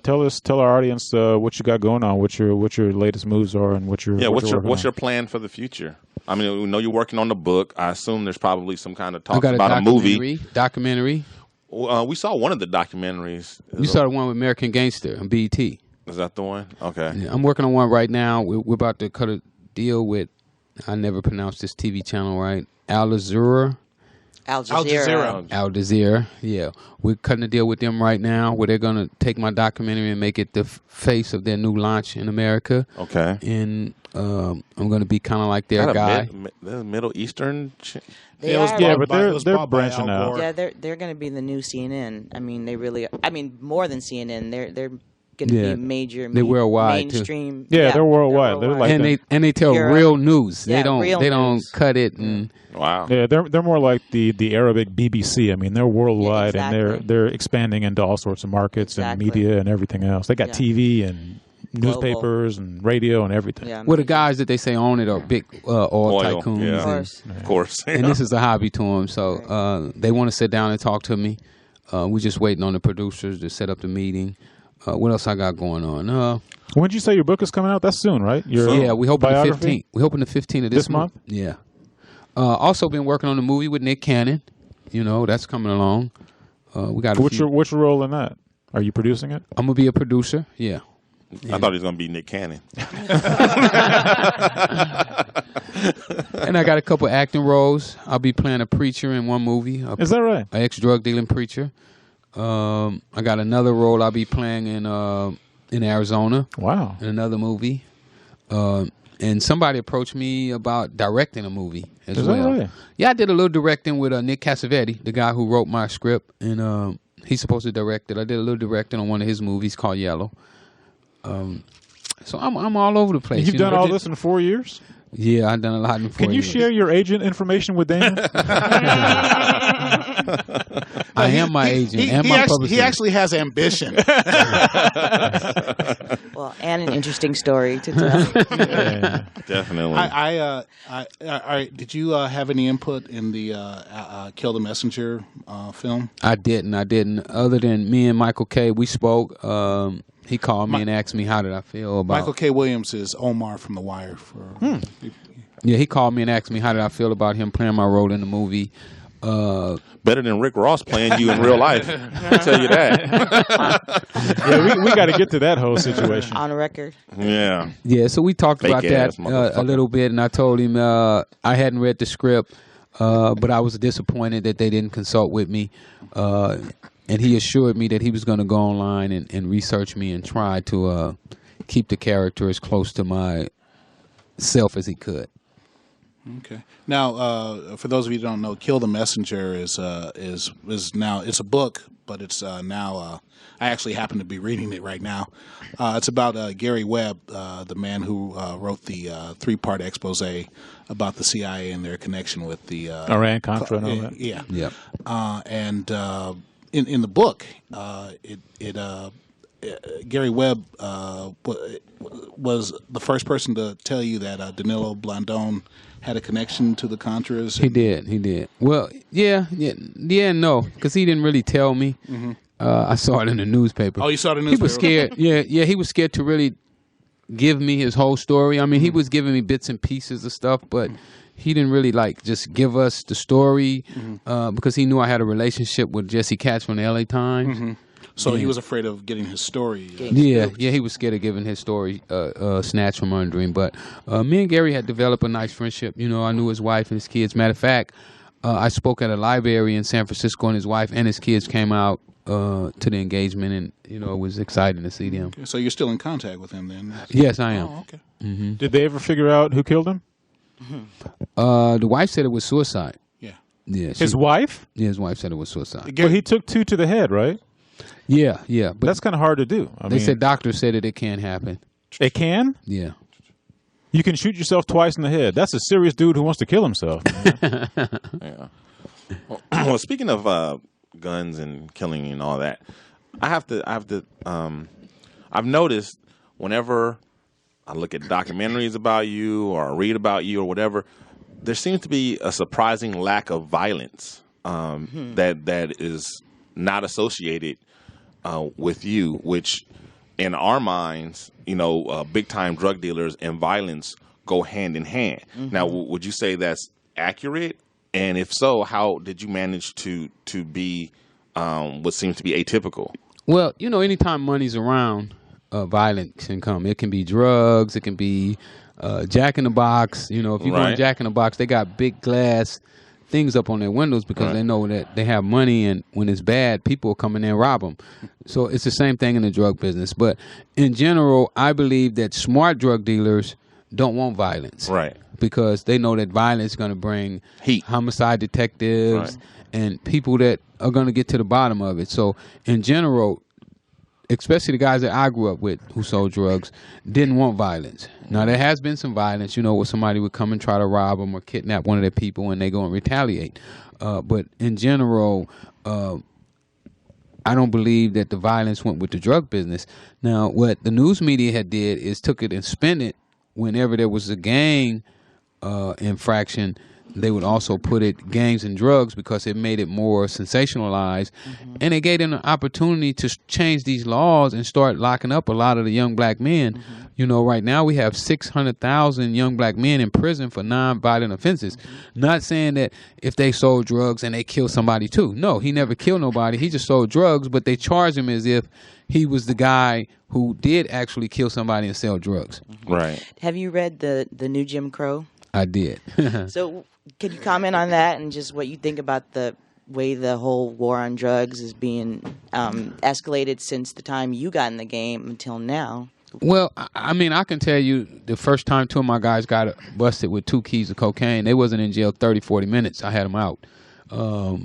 tell our audience what you got going on, what your latest moves are, and what's your plan for the future? I mean, we know you're working on the book. I assume there's probably some kind of talk about a movie. Documentary. We saw one of the documentaries. You saw the one with American Gangster on BET. Is that the one? Okay. Yeah, I'm working on one right now. We're about to cut a deal with. I never pronounced this TV channel right. Al Jazeera. Al Jazeera. Yeah. We're cutting a deal with them right now where they're going to take my documentary and make it the face of their new launch in America. Okay. And I'm going to be kind of like their guy. The Middle Eastern... but they're branching out. Yeah, they're going to be the new CNN. I mean, they really... I mean, more than CNN. They're going to be major. They're worldwide mainstream. Too. Yeah, they're worldwide. They're like they tell real news. Yeah, they don't cut it and... Wow. Yeah, they're more like the Arabic BBC. I mean, they're worldwide and they're expanding into all sorts of markets and media and everything else. They got TV and newspapers and radio and everything. Yeah, well, the guys that they say own it are big oil tycoons. Yeah. Of course. And this is a hobby to them. So they want to sit down and talk to me. We're just waiting on the producers to set up the meeting. What else I got going on? When did you say your book is coming out? That's soon, right? Yeah, we hoping the biography? 15th. We hoping the 15th of this month. Yeah. Also been working on the movie with Nick Cannon. You know, that's coming along. We got. What's your role in that? Are you producing it? I'm gonna be a producer. Yeah. I thought he was going to be Nick Cannon. And I got a couple acting roles. I'll be playing a preacher in one movie. Is that right? An ex-drug dealing preacher. I got another role I'll be playing in Arizona. Wow. In another movie. And somebody approached me about directing a movie as well. Is that right? Yeah, I did a little directing with Nick Cassavetti, the guy who wrote my script, and he's supposed to direct it. I did a little directing on one of his movies called Yellow. So I'm all over the place. You've done all this in 4 years? Yeah, I've done a lot in 4 years. Can you share your agent information with Damon? I am my agent and my publicist. He actually has ambition. Well, and an interesting story to tell. Yeah. Definitely. Did you have any input in the Kill the Messenger film? I didn't. Other than me and Michael K., we spoke. He called me and asked me how did I feel about... Michael K. Williams is Omar from The Wire. Yeah, he called me and asked me how did I feel about him playing my role in the movie. Better than Rick Ross playing you in real life. I'll tell you that. Yeah, we got to get to that whole situation. On record. Yeah. Yeah, so we talked Fake about that ass a little bit, and I told him I hadn't read the script, but I was disappointed that they didn't consult with me. And he assured me that he was going to go online and research me and try to keep the character as close to myself as he could. Okay. Now, for those of you who don't know, "Kill the Messenger" is now it's a book, but it's now. I actually happen to be reading it right now. It's about Gary Webb, the man who wrote the 3-part expose about the CIA and their connection with the Iran Contra and all that. Yeah. Yep. And in the book, Gary Webb was the first person to tell you that Danilo Blandone had a connection to the Contras. He did. Well, yeah, and no, because he didn't really tell me. Mm-hmm. I saw it in the newspaper. Oh, you saw it in the newspaper? He was scared. Yeah, he was scared to really give me his whole story. I mean, he was giving me bits and pieces of stuff, but he didn't really just give us the story because he knew I had a relationship with Jesse Katz from the LA Times. Mm-hmm. So he was afraid of getting his story. Yeah, he was scared of giving his story snatched from under him. But me and Gary had developed a nice friendship. You know, I knew his wife and his kids. Matter of fact, I spoke at a library in San Francisco, and his wife and his kids came out to the engagement, and it was exciting to see them. Okay. So you're still in contact with him then? Yes, I am. Oh, okay. Mm-hmm. Did they ever figure out who killed him? The wife said it was suicide. Yeah. Yeah. His wife? Yeah, his wife said it was suicide. Well, he took 2 to the head, right? Yeah. But that's kind of hard to do. They said doctors said that it can't happen. It can? Yeah. You can shoot yourself twice in the head. That's a serious dude who wants to kill himself. Yeah. Well, speaking of guns and killing and all that, I've noticed whenever I look at documentaries about you or I read about you or whatever, there seems to be a surprising lack of violence that is not associated with you, which in our minds, big time drug dealers and violence go hand in hand. Mm-hmm. Now, would you say that's accurate? And if so, how did you manage to be what seems to be atypical? Well, anytime money's around, violence can come. It can be drugs. It can be Jack in the Box. If you go to Jack in the Box, they got big glass things up on their windows because they know that they have money, and when it's bad, people will come in there and rob them. So it's the same thing in the drug business. But in general, I believe that smart drug dealers don't want violence. Right. Because they know that violence is going to bring heat, homicide detectives, and people that are going to get to the bottom of it. So in general, especially the guys that I grew up with who sold drugs, didn't want violence. Now, there has been some violence, where somebody would come and try to rob them or kidnap one of their people and they go and retaliate. But in general, I don't believe that the violence went with the drug business. Now, what the news media had did is took it and spent it whenever there was a gang infraction. they would also put it gangs and drugs because it made it more sensationalized. And it gave them an opportunity to change these laws and start locking up a lot of the young black men. You know, right now we have 600,000 young black men in prison for non-violent offenses. Not saying that if they sold drugs and they killed somebody too. No, he never killed nobody. He just sold drugs, but they charged him as if he was the guy who did actually kill somebody and sell drugs. Right. Have you read the new Jim Crow? I did. So could you comment on that and just what you think about the way the whole war on drugs is being escalated since the time you got in the game until now? Well, I mean, I can tell you the first time two of my guys got busted with 2 keys of cocaine, they wasn't in jail 30, 40 minutes. I had them out.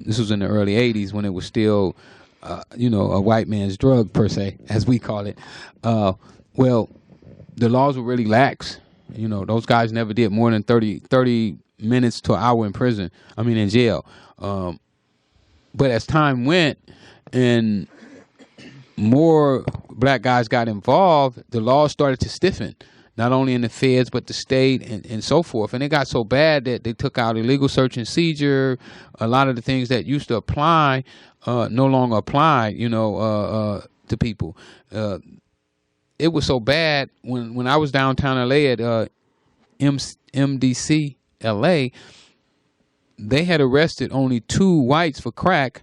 This was in the early 80s when it was still, a white man's drug, per se, as we call it. Well, the laws were really lax. You know, those guys never did more than 30 minutes to an hour in jail. But as time went and more black guys got involved, the laws started to stiffen, not only in the feds, but the state and so forth. And it got so bad that they took out illegal search and seizure. A lot of the things that used to apply no longer apply, to people. It was so bad when I was downtown L.A. at MDC L.A., they had arrested only 2 whites for crack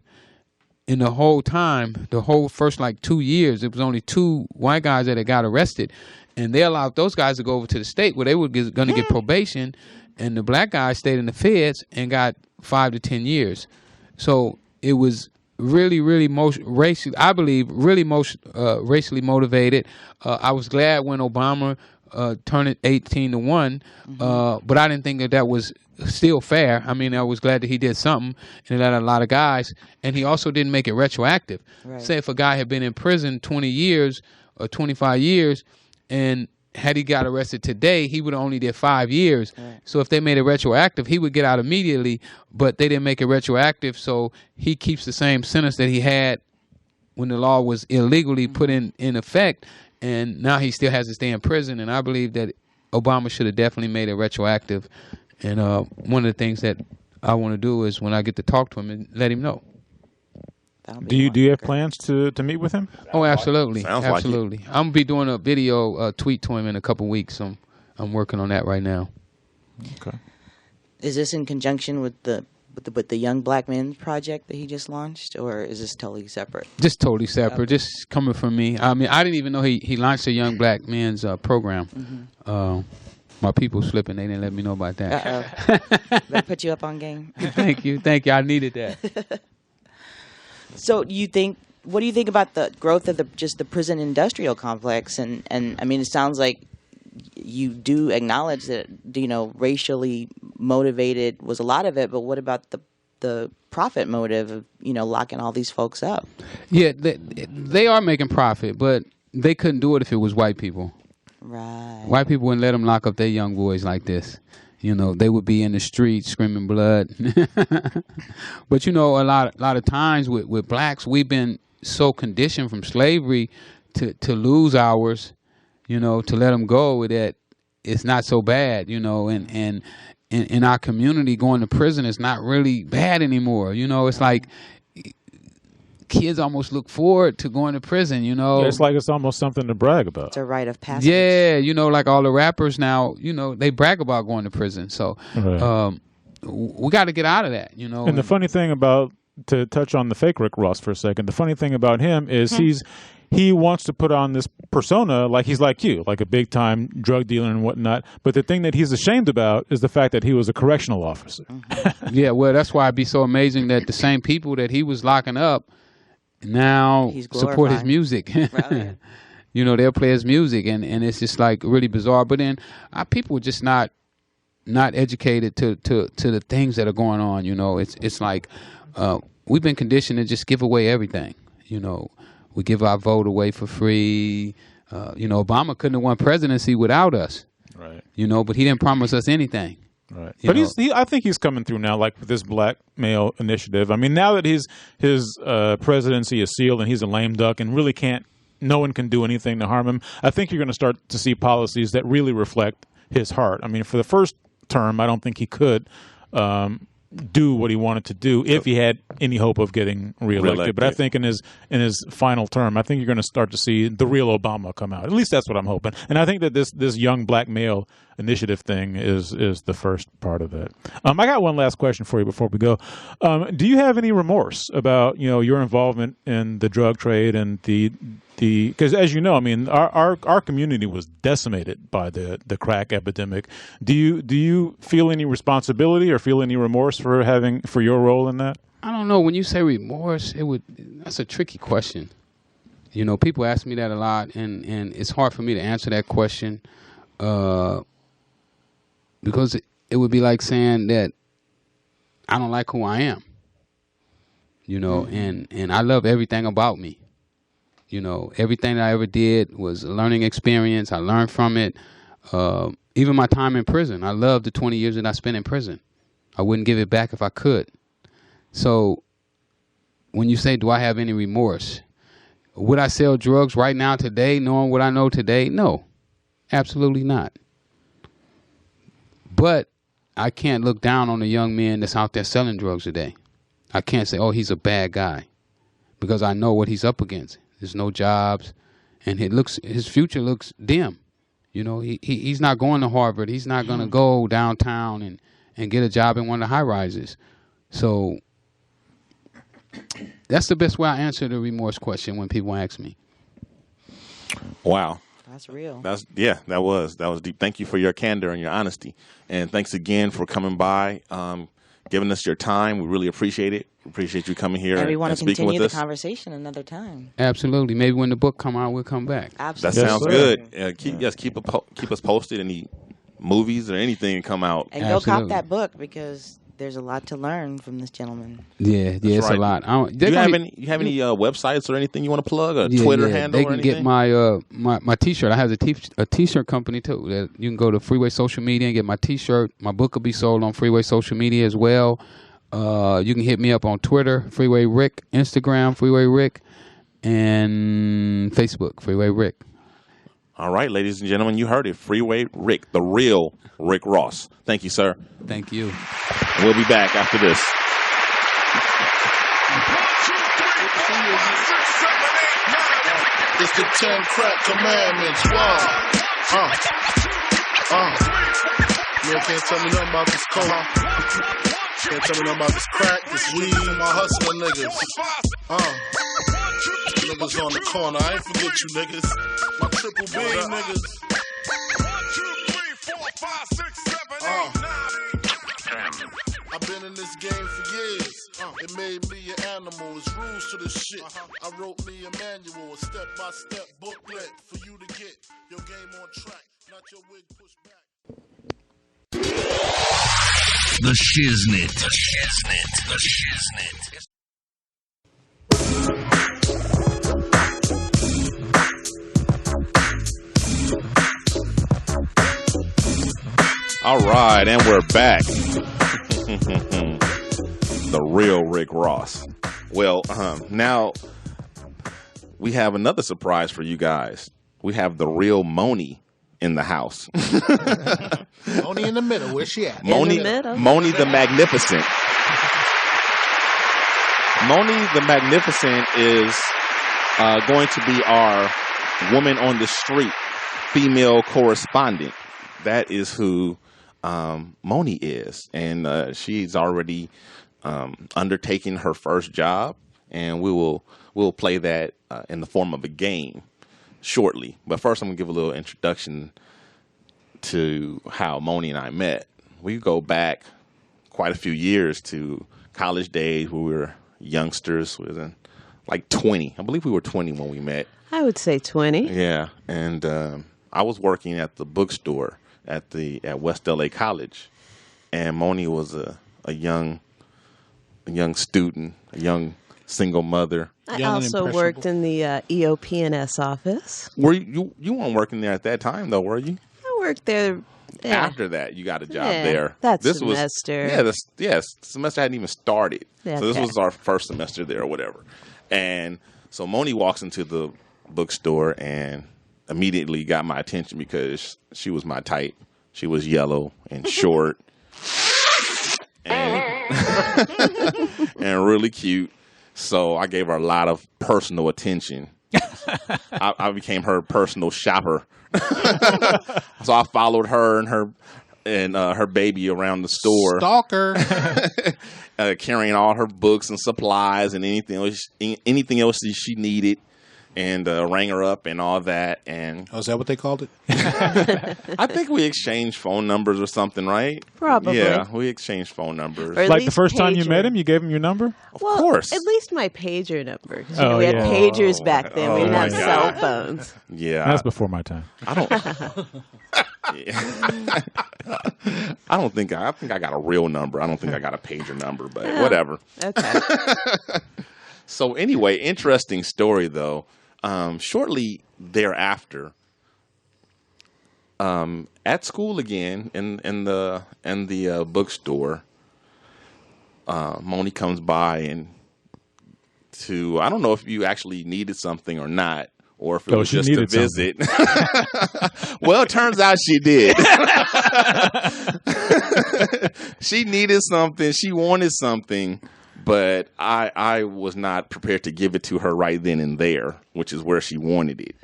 in the whole time, the whole first 2 years. It was only 2 white guys that had got arrested, and they allowed those guys to go over to the state where they were going to get probation, and the black guys stayed in the feds and got 5 to 10 years. So it was really, really racially motivated. I was glad when Obama turned it 18-1, but I didn't think that was still fair. I mean, I was glad that he did something and he let a lot of guys, and he also didn't make it retroactive. Right. Say if a guy had been in prison 20 years or 25 years, and had he got arrested today, he would have only did 5 years. Right. So if they made it retroactive, he would get out immediately, but they didn't make it retroactive, so he keeps the same sentence that he had when the law was illegally put in effect, and now he still has to stay in prison. And I believe that Obama should have definitely made it retroactive. And one of the things that I want to do is when I get to talk to him and let him know. Do you have plans to meet with him? Oh, absolutely. Sounds absolutely. like I'm going to be doing a video tweet to him in a couple weeks. I'm working on that right now. Okay. Is this in conjunction with the Young Black Men project that he just launched, or is this totally separate? Just totally separate. Okay. Just coming from me. I mean, I didn't even know he launched a Young Black Men's program. My people slipping. They didn't let me know about that. That put you up on game. Thank you. I needed that. So what do you think about the growth of the prison industrial complex? And I mean, it sounds like you do acknowledge that, racially motivated was a lot of it, but what about the profit motive of, locking all these folks up? Yeah, they are making profit, but they couldn't do it if it was white people. Right. White people wouldn't let them lock up their young boys like this. They would be in the streets screaming blood. But a lot of times with blacks, we've been so conditioned from slavery to lose ours, to let them go, that it's not so bad, and in our community, going to prison is not really bad anymore. It's like kids almost look forward to going to prison, Yeah, it's like it's almost something to brag about. It's a rite of passage. Yeah, like all the rappers now, they brag about going to prison. So we got to get out of that, And the funny thing about, to touch on the fake Rick Ross for a second, the funny thing about him is he wants to put on this persona like he's like you, like a big-time drug dealer and whatnot. But the thing that he's ashamed about is the fact that he was a correctional officer. Yeah, well, that's why it'd be so amazing that the same people that he was locking up now support his music. Right. They'll play his music, and it's just like really bizarre. But then our people are just not educated to the things that are going on. It's like we've been conditioned to just give away everything. We give our vote away for free. Obama couldn't have won presidency without us. Right. But he didn't promise us anything. Right. But I think he's coming through now, like with this black male initiative. I mean, now that his presidency is sealed and he's a lame duck and really no one can do anything to harm him, I think you're going to start to see policies that really reflect his heart. I mean, for the first term, I don't think he could. do what he wanted to do if he had any hope of getting reelected. But I think in his final term, I think you're going to start to see the real Obama come out. At least that's what I'm hoping. And I think that this young black male initiative thing is the first part of that. I got one last question for you before we go. Do you have any remorse about your involvement in the drug trade and because as you know, I mean, our community was decimated by the crack epidemic. Do you feel any responsibility or feel any remorse for your role in that? I don't know. When you say remorse, that's a tricky question. People ask me that a lot, and it's hard for me to answer that question because it would be like saying that I don't like who I am. And I love everything about me. Everything that I ever did was a learning experience. I learned from it. Even my time in prison. I love the 20 years that I spent in prison. I wouldn't give it back if I could. So when you say, do I have any remorse? Would I sell drugs right now today, knowing what I know today? No, absolutely not. But I can't look down on a young man that's out there selling drugs today. I can't say, oh, he's a bad guy, because I know what he's up against. There's no jobs, and his future looks dim. He's not going to Harvard. He's not going to go downtown and get a job in one of the high rises. So that's the best way I answer the remorse question when people ask me. Wow. That's real. That was deep. Thank you for your candor and your honesty. And thanks again for coming by, giving us your time. We really appreciate it. Appreciate you coming here and we want and to speaking with continue us. The conversation another time. Absolutely. Maybe when the book come out, we'll come back. Absolutely. That sounds good. Keep us posted. Any movies or anything that come out. And go cop that book, because there's a lot to learn from this gentleman. Yeah, it's right. A lot. Do you have any websites or anything you want to plug? A Twitter handle? They can get my T-shirt. I have a T-shirt company too. That you can go to Freeway Social Media and get my T-shirt. My book will be sold on Freeway Social Media as well. You can hit me up on Twitter, Freeway Rick, Instagram, Freeway Rick, and Facebook, Freeway Rick. All right, ladies and gentlemen, you heard it. Freeway Rick, the real Rick Ross. Thank you, sir. Thank you. We'll be back after this. It's the 10 crack commandments. You can't tell me nothing about this coke. Can't tell me nothing about this crack, this weed, my hustling niggas. Niggas on the corner, I ain't forget you niggas. My triple B niggas. 1, 2, 3, 4, 5, 6, 7, 8, 9. I've been in this game for years. It made me an animal. There's rules to this shit. I wrote me a manual, a step-by-step booklet for you to get your game on track, not your wig pushed back. The Shiznit. The Shiznit. The Shiznit. All right, and we're back. The real Rick Ross. Well, now we have another surprise for you guys. We have the real Monie in the house. Monie in the middle. Where's she at? Monie the Magnificent. Monie the Magnificent is going to be our woman on the street, female correspondent. That is who Monie is. And she's already undertaking her first job. And we'll play that in the form of a game shortly. But first, I'm going to give a little introduction to how Monie and I met. We go back quite a few years to college days where we were youngsters. We were like 20. I believe we were 20 when we met. I would say 20. Yeah. And I was working at the bookstore at West LA College. And Monie was a young student, a young single mother. I also worked in the EOP&S office. Were you weren't working there at that time, though, were you? I worked there. Yeah. After that, you got a job there. That semester. The semester hadn't even started. Okay. So this was our first semester there or whatever. And so Monie walks into the bookstore and immediately got my attention because she was my type. She was yellow and short. and really cute. So I gave her a lot of personal attention. I became her personal shopper. So I followed her and her baby around the store. Stalker. Carrying all her books and supplies and anything else that she needed, and rang her up and all that. And is that what they called it? I think we exchanged phone numbers or something, right? Probably. Yeah, we exchanged phone numbers. Or at Like the least first time you pager. met him, you gave him your number? Of course. At least my pager number. 'Cause, Oh, we had yeah. pagers back then. We Oh, didn't have my cell God. phones. Yeah. That's before my time. I don't. I think I got a real number. I don't think I got a pager number, but whatever. Okay. So anyway, interesting story though. Shortly thereafter, at school again in the bookstore, Monie comes by and I don't know if you actually needed something or not, or if it was she just to needed visit. Well, it turns out she did. She needed something. She wanted something, but I was not prepared to give it to her right then and there, which is where she wanted it.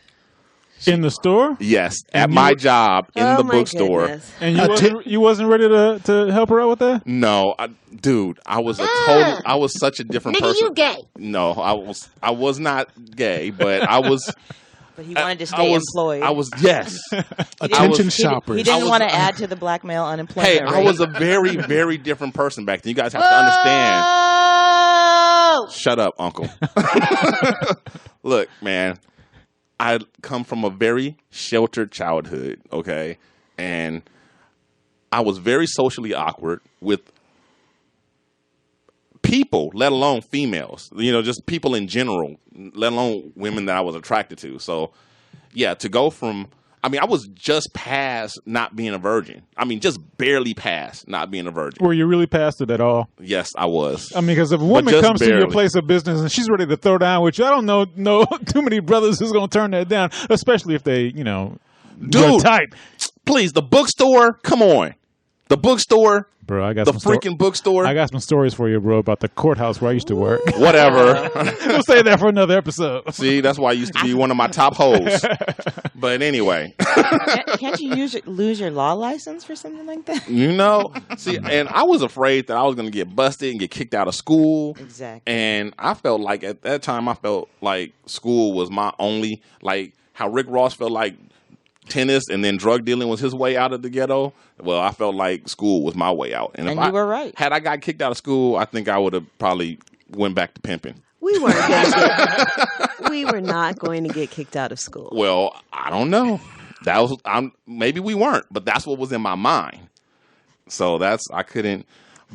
In the store? Yes, at And my you- job in Oh, the my bookstore. goodness. And you wasn't ready to help her out with that? No, dude, I was I was such a different person. you gay. No, I was not gay, but I was. But he wanted to I stay was, employed. I was, yes. Attention He shoppers. didn't want to add to the blackmail unemployment Hey, rate. I was a very, very different person back then. You guys have to understand. Shut up, uncle. Look, man, I come from a very sheltered childhood, okay? And I was very socially awkward with people, let alone females, just people in general, let alone women that I was attracted to. So, yeah, to go from, I was just past not being a virgin. Just barely past not being a virgin. Were you really past it at all? Yes, I was. Because if a woman just comes to your barely. place of business and she's ready to throw down with you, I don't know too many brothers who's going to turn that down, especially if they, your Dude, type. please, the bookstore, come on. The bookstore, Bro, I got the some freaking bookstore. I got some stories for you, bro, about the courthouse where I used to work. Whatever. We'll say that for another episode. See, that's why I used to be one of my top hoes. But anyway. Can't you lose your law license for something like that? See, and I was afraid that I was going to get busted and get kicked out of school. Exactly. And I felt like at that time, school was my only, how Rick Ross felt like tennis and then drug dealing was his way out of the ghetto. Well, I felt like school was my way out. And you were right. Had I got kicked out of school, I think I would have probably went back to pimping. We weren't going to we were not going to get kicked out of school. Well, I don't know. Maybe we weren't, but that's what was in my mind. So I couldn't.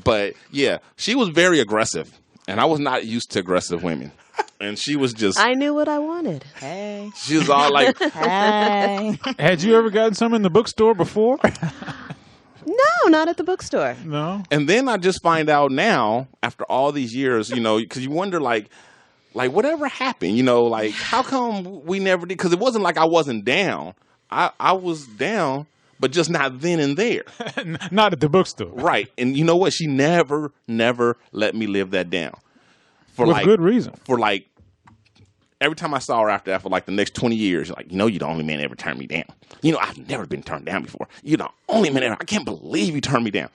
But yeah, she was very aggressive, and I was not used to aggressive women. And she was just. I knew what I wanted. Hey. She was all like. Hey. Had you ever gotten some in the bookstore before? No, not at the bookstore. No. And then I just find out now, after all these years, because you wonder, like whatever happened, how come we never did? Because it wasn't like I wasn't down. I was down, but just not then and there. Not at the bookstore. Right. And you know what? She never let me live that down. With good reason. For every time I saw her after that for the next 20 years, you're the only man that ever turned me down. I've never been turned down before. You're the only man ever. I can't believe you turned me down.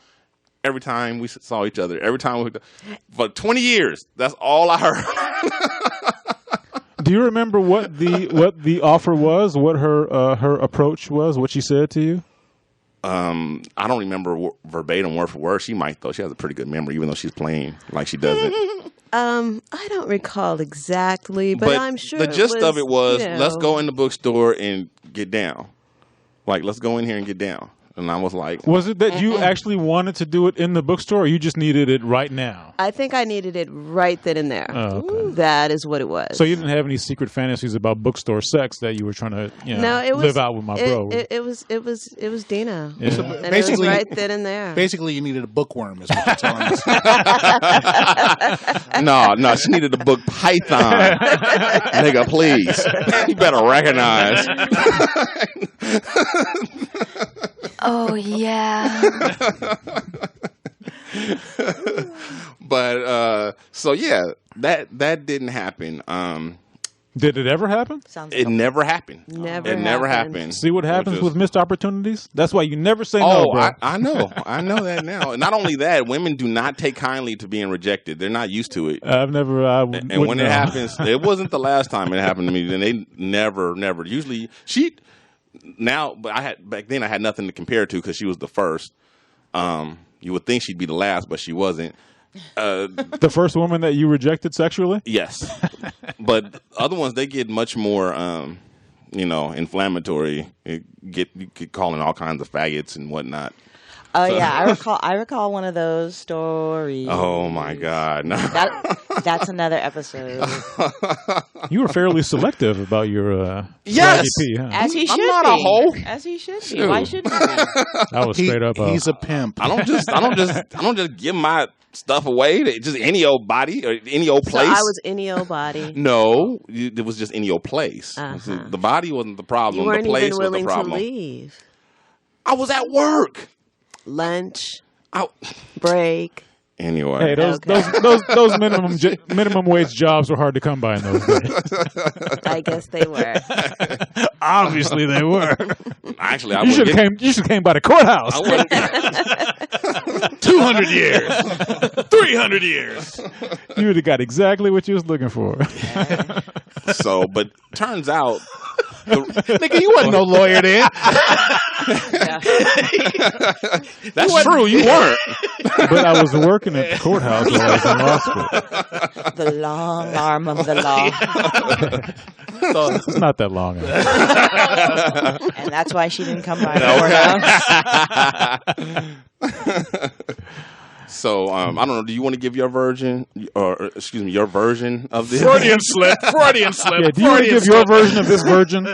Every time we saw each other, for 20 years, that's all I heard. Do you remember what the offer was? What her approach was? What she said to you? I don't remember verbatim word for word. She might though. She has a pretty good memory, even though she's playing like she doesn't. I don't recall exactly, but I'm sure the gist of it was, you know. let's go in the bookstore and get down. Let's go in here and get down. And I was like, was it that you actually wanted to do it in the bookstore, or you just needed it right now? I think I needed it right then and there. Oh, okay. That is what it was. So you didn't have any secret fantasies about bookstore sex that you were trying to no, it was, live out with my bro? It was Dino. Yeah. So and basically, it was right then and there. Basically, you needed a bookworm, is what you're telling us. No, she needed a book Python. Nigga, please. You better recognize. Oh, yeah. But so yeah, that didn't happen. Did it ever happen? It never happened. Never happened. See what happens with missed opportunities? That's why you never say no, Oh, bro. I know that now. Not only that, women do not take kindly to being rejected. They're not used to it. And when it happens, it wasn't the last time it happened to me. Then they never. Usually, back then I had nothing to compare to because she was the first. You would think she'd be the last, but she wasn't. The first woman that you rejected sexually? Yes. But other ones, they get much more, inflammatory. You get calling all kinds of faggots and whatnot. Oh yeah, I recall one of those stories. Oh my God! No. That's another episode. You were fairly selective about your yes, swaggy P, huh? As he should I'm not be. a hoe. As he should be. Shoot. Why shouldn't he be? I was straight up. He's a pimp. I don't just give my stuff away to just any old body or any old place. So I was any old body. No, it was just any old place. Uh-huh. The body wasn't the problem. You weren't the place even willing was the to problem. leave. I was at work. Lunch, I, break. anyway, Hey, those minimum wage jobs were hard to come by in those days. I guess they were. Obviously, they were. actually, I You should have came by the courthouse. I wouldn't. 200 years, 300 years. You would have got exactly what you was looking for. So, but turns out, Nigga, you wasn't no lawyer then. that's true. You weren't. But I was working at the courthouse while I was in law school. The long arm of the law. So it's not that long. And that's why she didn't come by the courthouse. So, I don't know. Do you want to give your version, or excuse me, your version of this? Freudian slip. Yeah, do you want to give your version of this virgin?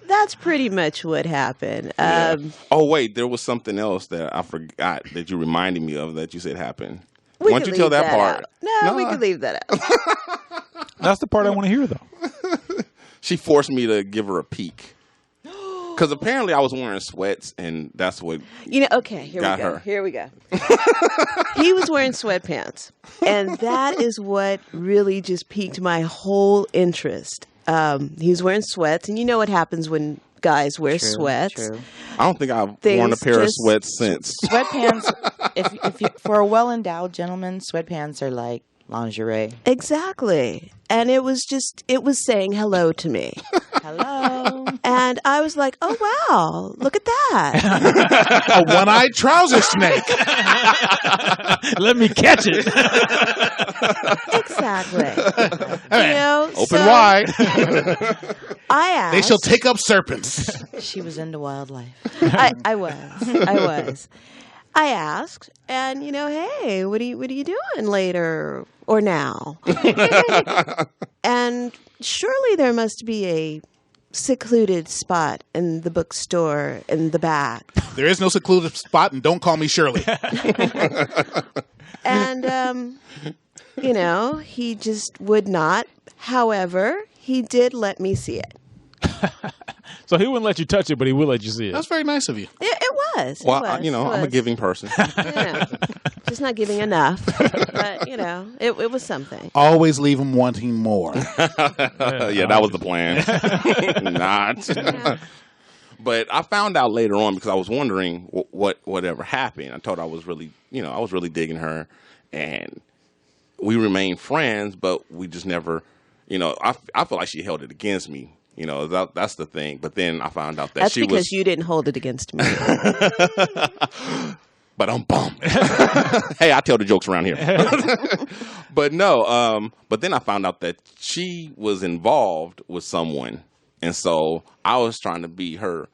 That's pretty much what happened. Oh, wait, there was something else that I forgot that you reminded me of that you said happened. We Why don't could you tell leave that part? out. No, we could leave that out. That's the part I want to hear, though. She forced me to give her a peek. Because apparently I was wearing sweats, and that's what Okay, here we got go. her. Here we go. He was wearing sweatpants, and that is what really just piqued my whole interest. He was wearing sweats, and you know what happens when guys wear sweats. True. I don't think I've worn a pair of sweats since. Sweatpants, if you, for a well-endowed gentleman, sweatpants are like lingerie. Exactly. And it was saying hello to me. Hello. And I was like, oh, wow, look at that. A one-eyed trouser snake. Let me catch it. Exactly. Open wide. I asked. They shall take up serpents. She was into wildlife. I was. I asked, and hey, what are you doing later or now? And surely there must be a secluded spot in the bookstore in the back. There is no secluded spot, and don't call me Shirley. And he just would not. However, he did let me see it. So he wouldn't let you touch it, but he will let you see it. That's very nice of you. It was. Well, it was, I'm a giving person. Just not giving enough. But, it was something. Always leave them wanting more. Yeah, that was the plan. Not. Yeah. But I found out later on because I was wondering whatever happened. I told her I was really digging her, and we remained friends, but we just never, I feel like she held it against me. That's the thing. But then I found out that That's she was. because you didn't hold it against me. But I'm bummed. Hey, I tell the jokes around here. But no, but then I found out that she was involved with someone. And so I was trying to be her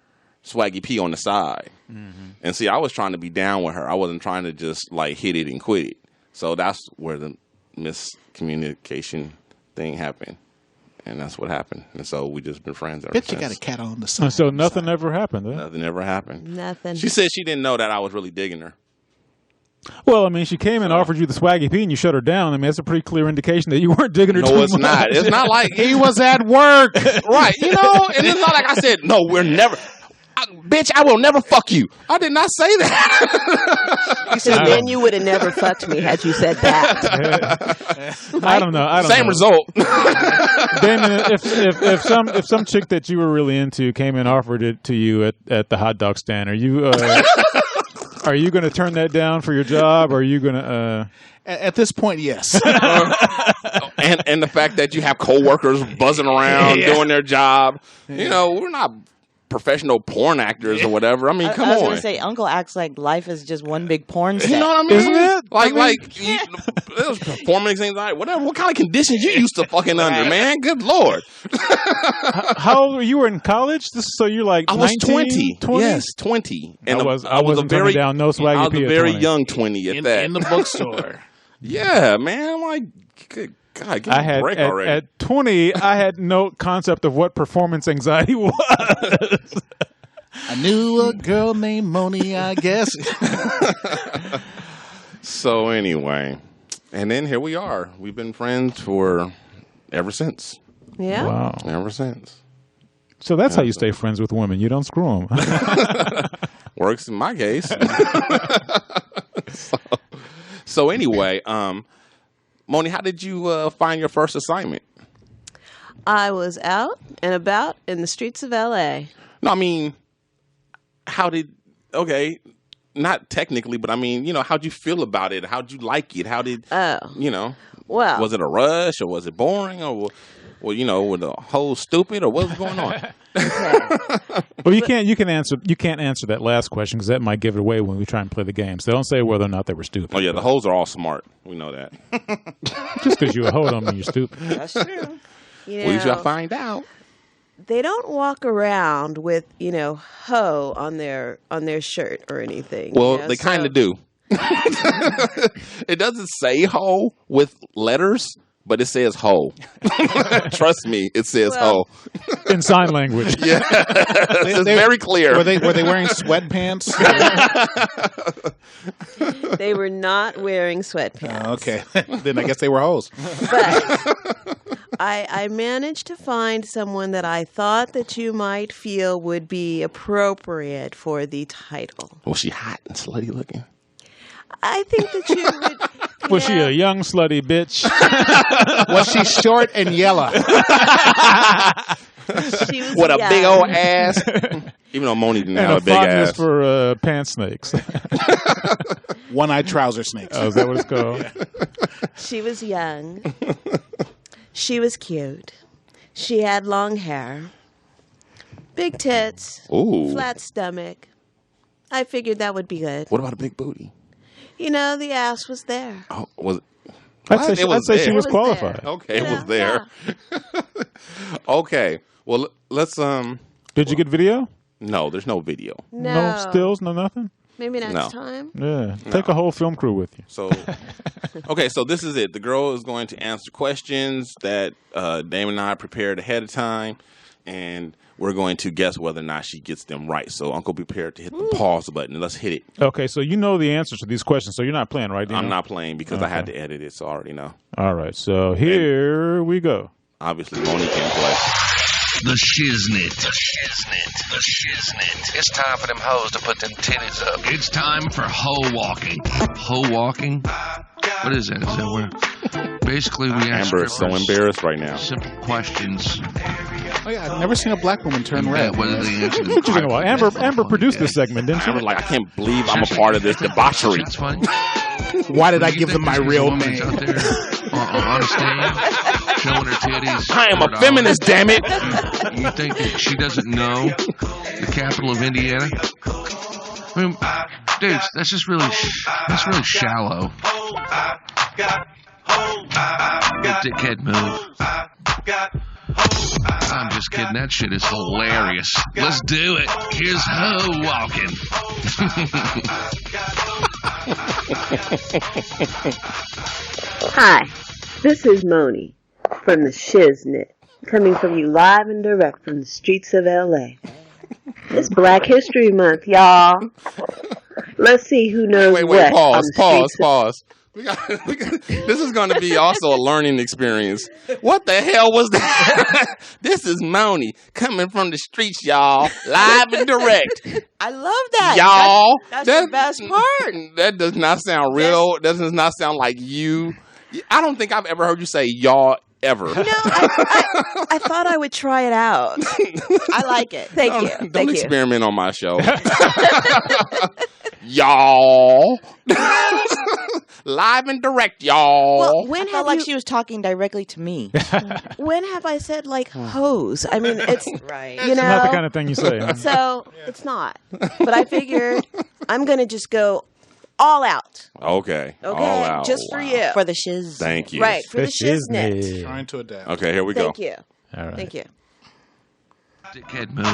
swaggy P on the side. Mm-hmm. And see, I was trying to be down with her. I wasn't trying to just like hit it and quit it. So that's where the miscommunication thing happened. And that's what happened. And so we just been friends ever since. Bitch, you got a cat on the side. So nothing ever happened. Huh? Nothing ever happened. Nothing. She said she didn't know that I was really digging her. Well, I mean, she came and offered you the swaggy P and you shut her down. I mean, that's a pretty clear indication that you weren't digging her too much. No, it's not. It's not like he was at work. Right. And it's not like I said, no, we're never. bitch, I will never fuck you. I did not say that. He said, then you would have never fucked me had you said that. I don't know. Same result. Damon, if some chick that you were really into came and offered it to you at the hot dog stand, are you going to turn that down for your job? Or are you going to? At this point, yes. and the fact that you have coworkers buzzing around doing their job. You know, we're not professional porn actors or whatever. I mean, come on. I was going to say, Uncle acts like life is just one big porn set. You know what I mean? Isn't it? It was performance anxiety, whatever. What kind of conditions you used to fucking under, man? Good Lord. How old were you? Were in college? So you're like I was 19, 20. Yes, 20. And I wasn't turning down no swaggy. I was a very 20. young 20 at that. In the bookstore. Yeah, man. I'm like, good God, give me a break already. At 20, I had no concept of what performance anxiety was. I knew a girl named Monie, I guess. So anyway, and then here we are. We've been friends for ever since. Yeah. Wow. Ever since. So that's how you stay friends with women. You don't screw them. Works in my case. So anyway, Monie, how did you find your first assignment? I was out and about in the streets of L.A. No, I mean, not technically, but I mean, you know, how'd you feel about it? How'd you like it? Well, was it a rush or was it boring or, well, you know, were the whole stupid or what was going on? Well, you can't answer that last question because that might give it away when we try and play the game. So don't say whether or not they were stupid. Oh yeah, the hoes are all smart. We know that. Just because you're a hoe don't mean you're stupid. That's true. We shall find out. They don't walk around with, hoe on their shirt or anything. Well, they kind of do. It doesn't say hoe with letters, but it says hoe. Trust me, it says hoe. In sign language. Yeah. It's very clear. Were they wearing sweatpants? They were not wearing sweatpants. Okay. Then I guess they were hoes. But I managed to find someone that I thought that you might feel would be appropriate for the title. Was she hot and slutty looking? I think that you would. Was she a young slutty bitch? Was she short and yellow? She was with a young. big old ass. Even though Monie didn't have a big fondness ass. for pants snakes. One-eyed trouser snakes. Oh, is that what it's called? She was young. She was cute. She had long hair, big tits, Ooh. flat stomach. I figured that would be good. What about a big booty? The ass was there. Oh, was it? I'd say she was qualified. There. Okay, it was there. Yeah. Okay. Well, let's Did you get video? No, there's no video. No stills, no nothing? Maybe next No. time. Yeah. Take a whole film crew with you. So, okay, so this is it. The girl is going to answer questions that Damon and I prepared ahead of time, and we're going to guess whether or not she gets them right. So, Uncle, be prepared to hit the pause button. Let's hit it. Okay, so you know the answers to these questions, so you're not playing, right, Dino? I'm not playing because I had to edit it, so I already know. All right, so here we go. Obviously, Monie can play. The Shiznit. The Shiznit. The Shiznit. It's time for them hoes to put them titties up. It's time for hoe walking. Hoe walking? What is that? Is that where? Basically, we ask Amber is so embarrassed right now. simple questions. Oh, yeah, I've never seen a black woman turn red. Whether they answer What you talking about? Amber produced this segment, didn't she? Amber's like, I can't believe I'm a part of this debauchery. That's funny. Why did I You give think them my there's real woman name? out there on a stage showing her titties? I am a feminist, damn it. You think that she doesn't know the capital of Indiana? I mean, dudes, that's really shallow. Good dickhead move. I'm just kidding. That shit is hilarious. Let's do it. Here's hoe walking. Hi, this is Monie from the Shiznit, coming from you live and direct from the streets of L.A. It's Black History Month, y'all. Let's see who knows Wait, what. on the pause. streets This is going to be also a learning experience. What the hell was that? This is Monie coming from the streets, y'all, live and direct. I love that, y'all. That's the best part. That does not sound real. That does not sound like you. I don't think I've ever heard you say y'all ever. You know, I thought I would try it out. I like it. Thank you. Don't Thank you. experiment on my show. Y'all. Live and direct, y'all. Well, when I have felt like you, she was talking directly to me. when have I said like hose? I mean, it's Right. You know, Not the kind of thing you say. Huh? so it's not. But I figured I'm going to just go all out. Okay. Okay, All out. just for Wow. you. For the shiz. Thank you. Right, for the Shiznit. shiznit. Trying to adapt. Okay, here we Thank go. you. All right. Thank you. Dickhead move.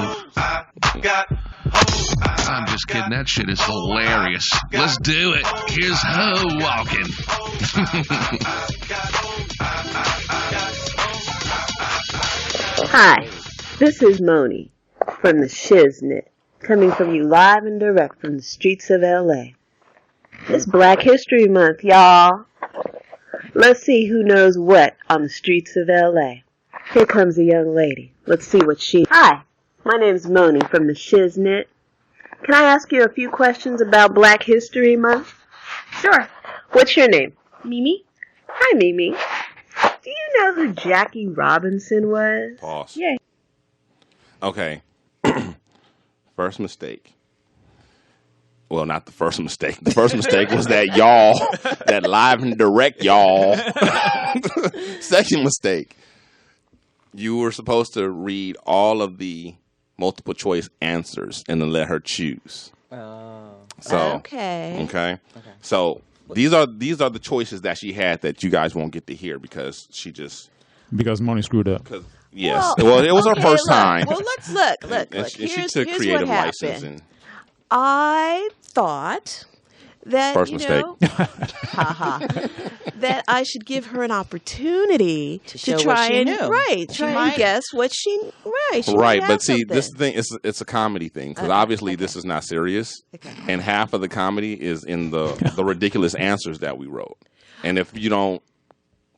I'm just kidding. That shit is hilarious. Let's do it. Here's Ho walking. Hi, this is Monie from the Shiznit, coming from you live and direct from the streets of L.A. It's Black History Month, y'all. Let's see who knows what on the streets of L.A. Here comes a young lady. Let's see what she... Hi, my name's Monie from the Shiznit. Can I ask you a few questions about Black History Month? Sure. What's your name? Mimi. Hi, Mimi. Do you know who Jackie Robinson was? Pause. Yeah. Okay. First mistake. Well, not the first mistake. The first mistake was that y'all, that live and direct y'all. Second mistake. You were supposed to read all of the multiple choice answers and then let her choose. Okay. Okay. So these are the choices that she had that you guys won't get to hear because she just Because Monie screwed up. yes. Well, it was her first look. time. Well, let's look. And she Here's took what creative happened. license and I thought that First mistake. that I should give her an opportunity to show what try she and knew. try might. and guess what she she right, might but have see, something. this is the thing. It's a comedy thing because obviously this is not serious, and half of the comedy is in the ridiculous answers that we wrote. And if you don't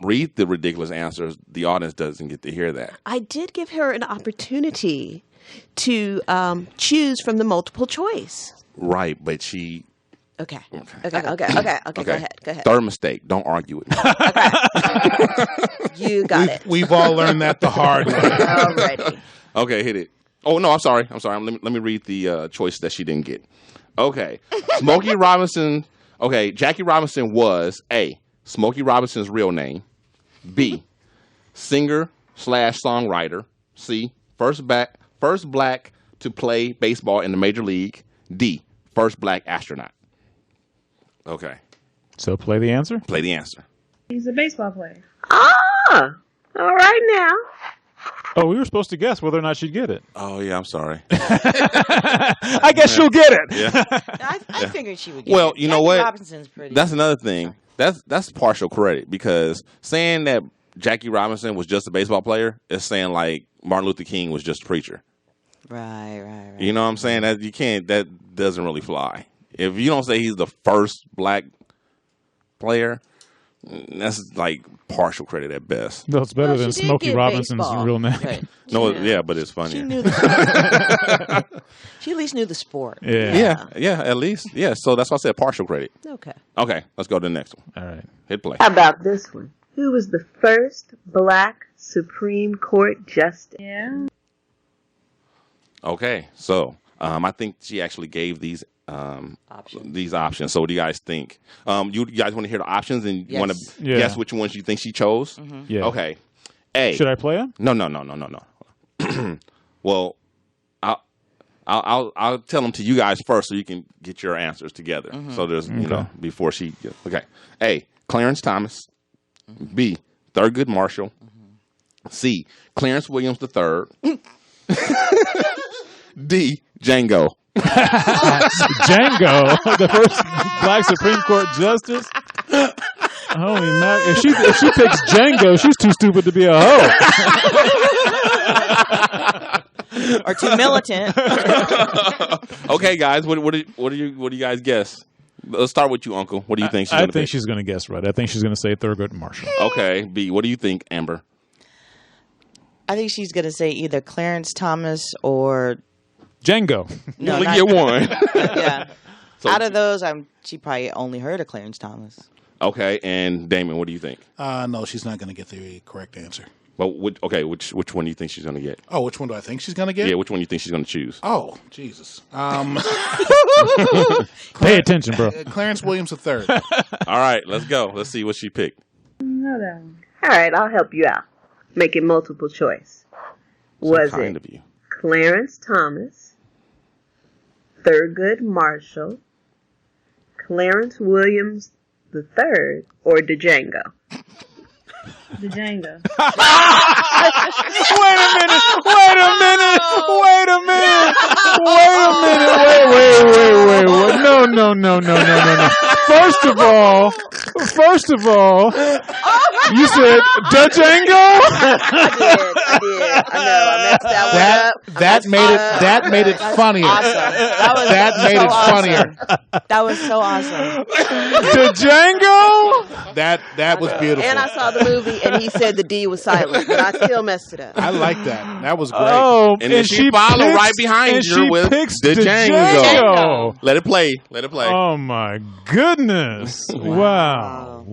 read the ridiculous answers, the audience doesn't get to hear that. I did give her an opportunity to choose from the multiple choice. Right, but she. Okay. Go ahead. Third mistake. Don't argue with me. You got it. We've all learned that the hard way. Alrighty. Okay, hit it. Oh no, I'm sorry. Let me read the choice that she didn't get. Okay, Smokey Robinson. Okay, Jackie Robinson was A. Smokey Robinson's real name. B. Singer/songwriter. C. First black to play baseball in the major league. D. First black astronaut. Okay. So play the answer? Play the answer. He's a baseball player. Ah, all right now. Oh, we were supposed to guess whether or not she'd get it. Oh, yeah, I'm sorry. I guess she'll get it. Yeah. I figured she would get Well, it. you know Jackie what? Robinson's pretty. That's another thing. That's partial credit because saying that Jackie Robinson was just a baseball player is saying like Martin Luther King was just a preacher. Right. You know what I'm saying? That doesn't really fly. If you don't say he's the first black player, that's like partial credit at best. No, it's better Well, than she did Smokey get Robinson's baseball. real name. Right. No, Yeah. yeah, but it's She funnier. knew the She at least knew the sport. Yeah. Yeah, at least. Yeah, so that's why I said partial credit. Okay. Okay, let's go to the next one. All right. Hit play. How about this one? Who was the first black Supreme Court justice? Yeah. Okay, so I think she actually gave these options. So what do you guys think? You guys want to hear the options and you want to Yeah. guess which ones you think she chose? Yeah. Okay. A. Should I play him? No. Well, I'll tell them to you guys first so you can get your answers together. So there's before she. Okay. A. Clarence Thomas. B. Thurgood Marshall. C. Clarence Williams III. D. Django. Django, the first black Supreme Court justice. Holy mac! If she picks Django, she's too stupid to be a hoe. Or too militant. Okay, guys, what do you guys guess? Let's start with you, Uncle. What do you think she's going to pick? I think she's going to guess right. I think she's going to say Thurgood Marshall. Okay. B, what do you think, Amber? I think she's going to say either Clarence Thomas or Django. You only get one. Yeah. So, out of those, she probably only heard of Clarence Thomas. Okay, and Damon, what do you think? No, she's not going to get the correct answer. Well, which one do you think she's going to get? Oh, which one do I think she's going to get? Yeah, which one do you think she's going to choose? Oh, Jesus. Pay attention, bro. Clarence Williams III. All right, let's go. Let's see what she picked. All right, I'll help you out. Make it multiple choice. Was kind it of you. Clarence Thomas, Thurgood Marshall, Clarence Williams III, or Django? Django. Wait a minute. No. First of all, you said Django? I did. I know. I messed that one up. That made it funnier. Awesome. That made it funnier. That was so awesome. Django? That was beautiful. And I saw the movie, and he said the D was silent, but I still messed it up. I like that. That was great. Oh, And then she followed right behind you with the Django. Let it play. Oh, my goodness. Wow.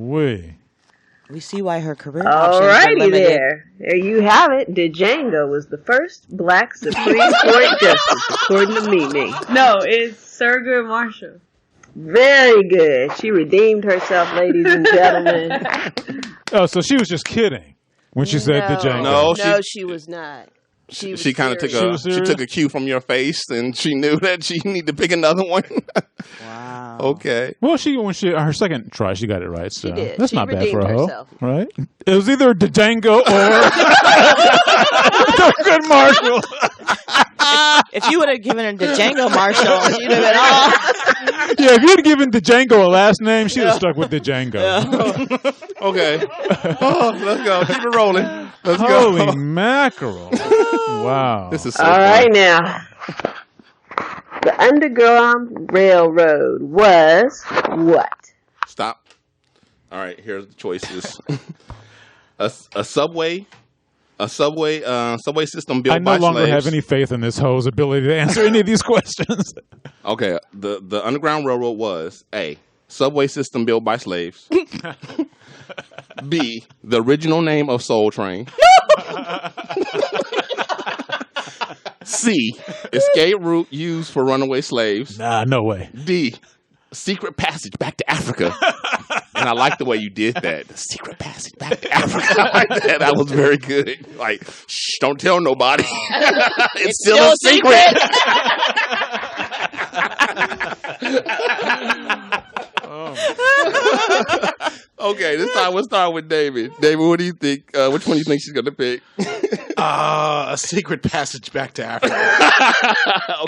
We see why her career Alrighty there you have it. Django was the first black Supreme Court justice, according to Mimi. No, it's Thurgood Marshall. Very good. She redeemed herself, ladies and gentlemen. Oh, so she was just kidding when she said Django. No, she was not. She kind of took a cue from your face, and she knew that she needed to pick another one. Wow. Okay. Well, her second try, she got it right. So She did. that's She not bad for a redeemed hoe, herself. right? It was either Django or Thurgood Marshall. If you would have given her Django Marshall, she'd have been all. Yeah, if you had given Django a last name, she'd have stuck with Django. Okay. Oh, let's go. Keep it rolling. Let's go. Holy mackerel! Wow. This is so All fun. right, now. The Underground Railroad was what? Stop. All right, here's the choices. a subway system built by I no longer slaves. have any faith in this hoe's ability to answer any of these questions. Okay, the Underground Railroad was A, subway system built by slaves. B, the original name of Soul Train. C, escape route used for runaway slaves. Nah, no way. D, secret passage back to Africa. And I like the way you did that. The secret passage back to Africa. I like that. That was very good. Like, shh, don't tell nobody. It's still a secret. Okay, this time we'll start with David. David, what do you think? Which one do you think she's going to pick? A secret passage back to Africa.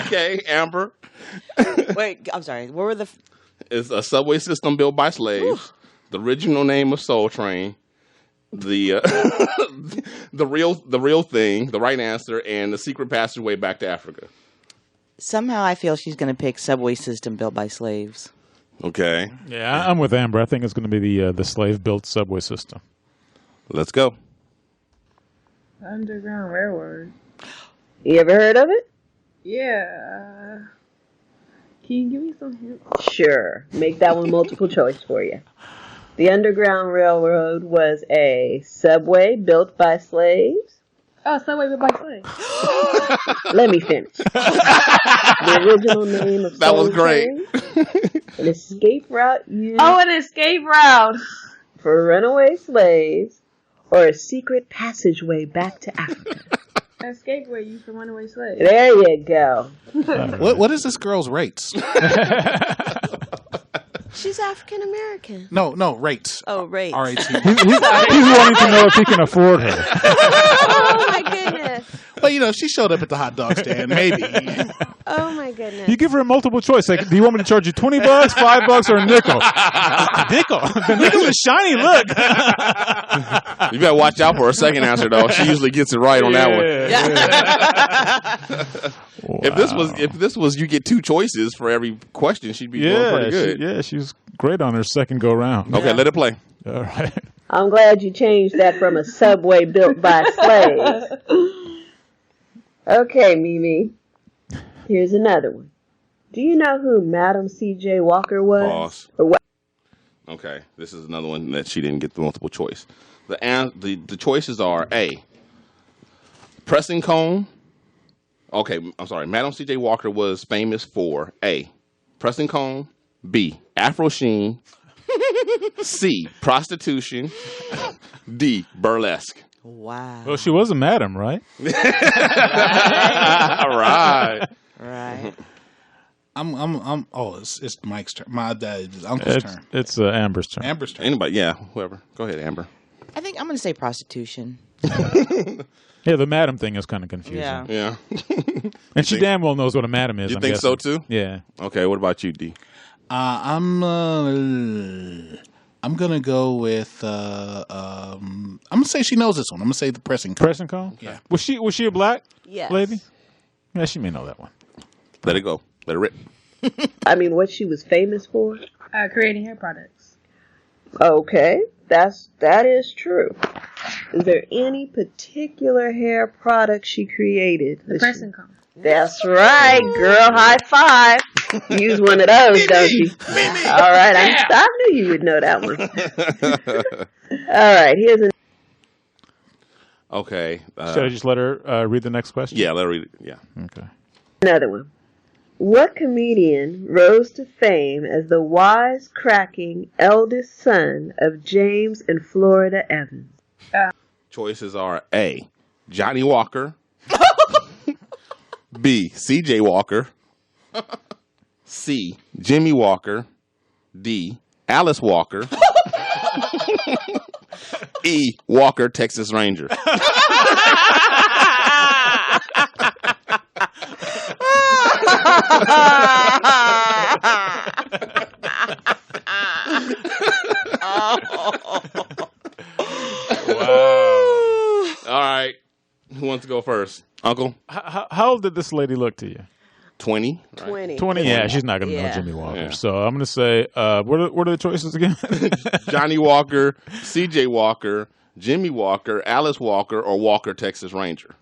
Okay, Amber. Wait, I'm sorry. What were the? It's a subway system built by slaves. The original name of Soul Train. The the real thing, the right answer, and the secret passageway back to Africa. Somehow I feel she's going to pick subway system built by slaves. Okay. Yeah, I'm with Amber. I think it's going to be the slave-built subway system. Let's go. Underground Railroad. You ever heard of it? Yeah. Can you give me some hints? Sure. Make that one multiple choice for you. The Underground Railroad was a subway built by slaves. Oh, Subway built by slaves. Let me finish. The original name of That was Soul great. Train, an escape route used Oh, an escape route. for runaway slaves, or a secret passageway back to Africa. An escape route used for runaway slaves. There you go. What is this girl's rates? She's African American. No, rates. Oh, rates. R-A-T. He's wanting to know if he can afford her. Oh my goodness. Well, if she showed up at the hot dog stand, maybe. Oh my goodness. You give her a multiple choice. Like, do you want me to charge you $20, $5, or a nickel? Nickel. The nickel is shiny. Look. You better watch out for her second answer, though. She usually gets it right on that one. Wow. If this was, you get 2 choices for every question, she'd be doing pretty good. She's great on her second go round. Okay, let it play. All right. I'm glad you changed that from a subway built by slaves. Okay, Mimi. Here's another one. Do you know who Madam C.J. Walker was? Pause. Or what? Okay, this is another one that she didn't get the multiple choice. The choices are A, pressing comb. Okay, I'm sorry. Madam C.J. Walker was famous for A, pressing comb, B, Afro sheen, C, prostitution, D, burlesque. Wow. Well, she was a madam, right? Right. Right. It's Mike's turn. My dad's uncle's turn. It's Amber's turn. Amber's turn. Anybody? Yeah, whoever. Go ahead, Amber. I think I'm going to say prostitution. Yeah, the madam thing is kind of confusing. Yeah. And she damn well knows what a madam is. You I'm think guessing. so too? Yeah. Okay. What about you, D? I'm gonna go with I'm gonna say she knows this one. I'm gonna say the pressing comb. Pressing comb? Yeah. Was she a black Yes. lady? Yeah, she may know that one. Let it go. Let it rip. I mean, what she was famous for? Creating hair products. Okay, that is true. Is there any particular hair product she created? The pressing comb. That's right, girl. High five. Use one of those, don't you? All right, I knew you would know that one. All right, here's an. Okay. Should I just let her read the next question? Yeah, let her read it. Yeah. Okay. Another one. What comedian rose to fame as the wise-cracking eldest son of James and Florida Evans? Choices are A, Johnny Walker, B, C.J. Walker, C, Jimmy Walker, D, Alice Walker, E, Walker, Texas Ranger. Wow. All right. Who wants to go first? Uncle? How old did this lady look to you? 20. 20. 20? Yeah, she's not going to know Yeah. Jimmy Walker. Yeah. So I'm going to say, what are the choices again? Johnny Walker, C.J. Walker, Jimmy Walker, Alice Walker, or Walker, Texas Ranger.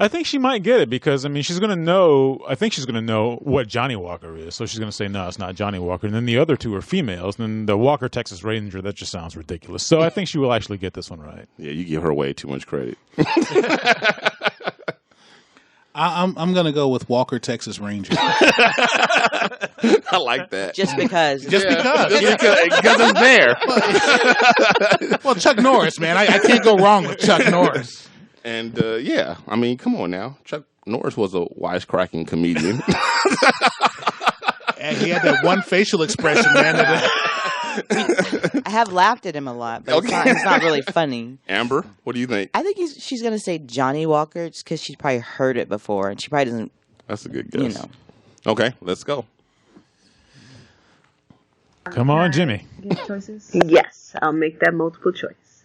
I think she might get it because, I mean, she's going to know, I think she's going to know what Johnny Walker is. So she's going to say, no, it's not Johnny Walker. And then the other two are females. And then the Walker, Texas Ranger, that just sounds ridiculous. So I think she will actually get this one right. Yeah, you give her way too much credit. I'm gonna go with Walker, Texas Ranger. I like that. Just because. Just because it's there. Well, Chuck Norris, man, I can't go wrong with Chuck Norris. And yeah, I mean, come on now. Chuck Norris was a wisecracking comedian. And he had that one facial expression, man. I have laughed at him a lot, but it's not really funny. Amber, what do you think? I think she's going to say Johnny Walker just because she's probably heard it before, and she probably doesn't. That's a good guess. You know. Okay, let's go. Come on, Jimmy. Give choices. Yes, I'll make that multiple choice.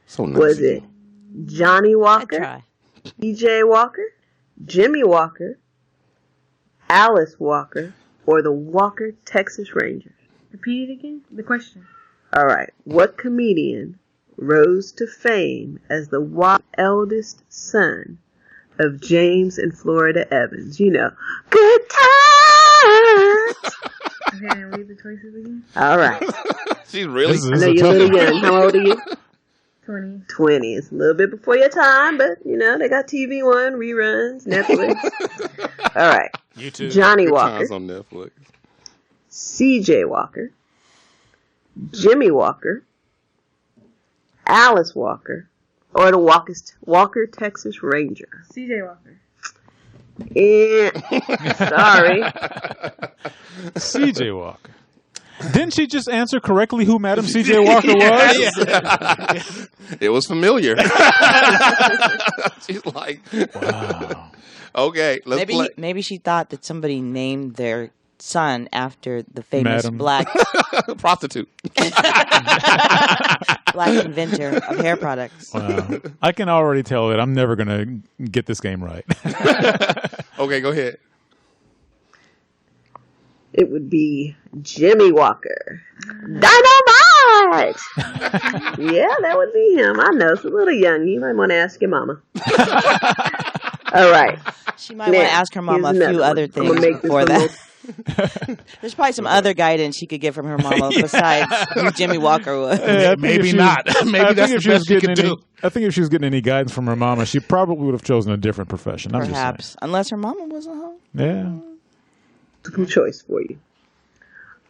So nice. Was it Johnny Walker, E.J. Walker, Jimmy Walker, Alice Walker, or the Walker, Texas Ranger? Repeat it again. The question. All right. What comedian rose to fame as the eldest son of James and Florida Evans? You know, good times. Okay, read the choices again. All right. She's really. I know you're a little young. How old are you? 20. 20. It's a little bit before your time, but, you know, they got TV One, reruns, Netflix. All right. YouTube. Johnny Good Walker, times on Netflix. C.J. Walker, Jimmy Walker, Alice Walker, or the Walker, Texas Ranger. C.J. Walker. Sorry. C.J. Walker. Didn't she just answer correctly who Madam C.J. Walker was? It was familiar. She's like, wow. Okay, let's play. Maybe she thought that somebody named their son after the famous Madam. black Prostitute. black inventor of hair products. Wow. I can already tell that I'm never going to get this game right. Okay, go ahead. It would be Jimmy Walker. Dynamite! Yeah, that would be him. I know, it's a little young. You might want to ask your mama. All right. She might want to ask her mama a few other things before that. There's probably some other guidance she could get from her mama besides who Jimmy Walker was. Yeah, Maybe not. Maybe that's the best she could do. I think if she was getting any guidance from her mama, she probably would have chosen a different profession. I'm Perhaps. Unless her mama wasn't home. just saying. Yeah. Multiple choice for you.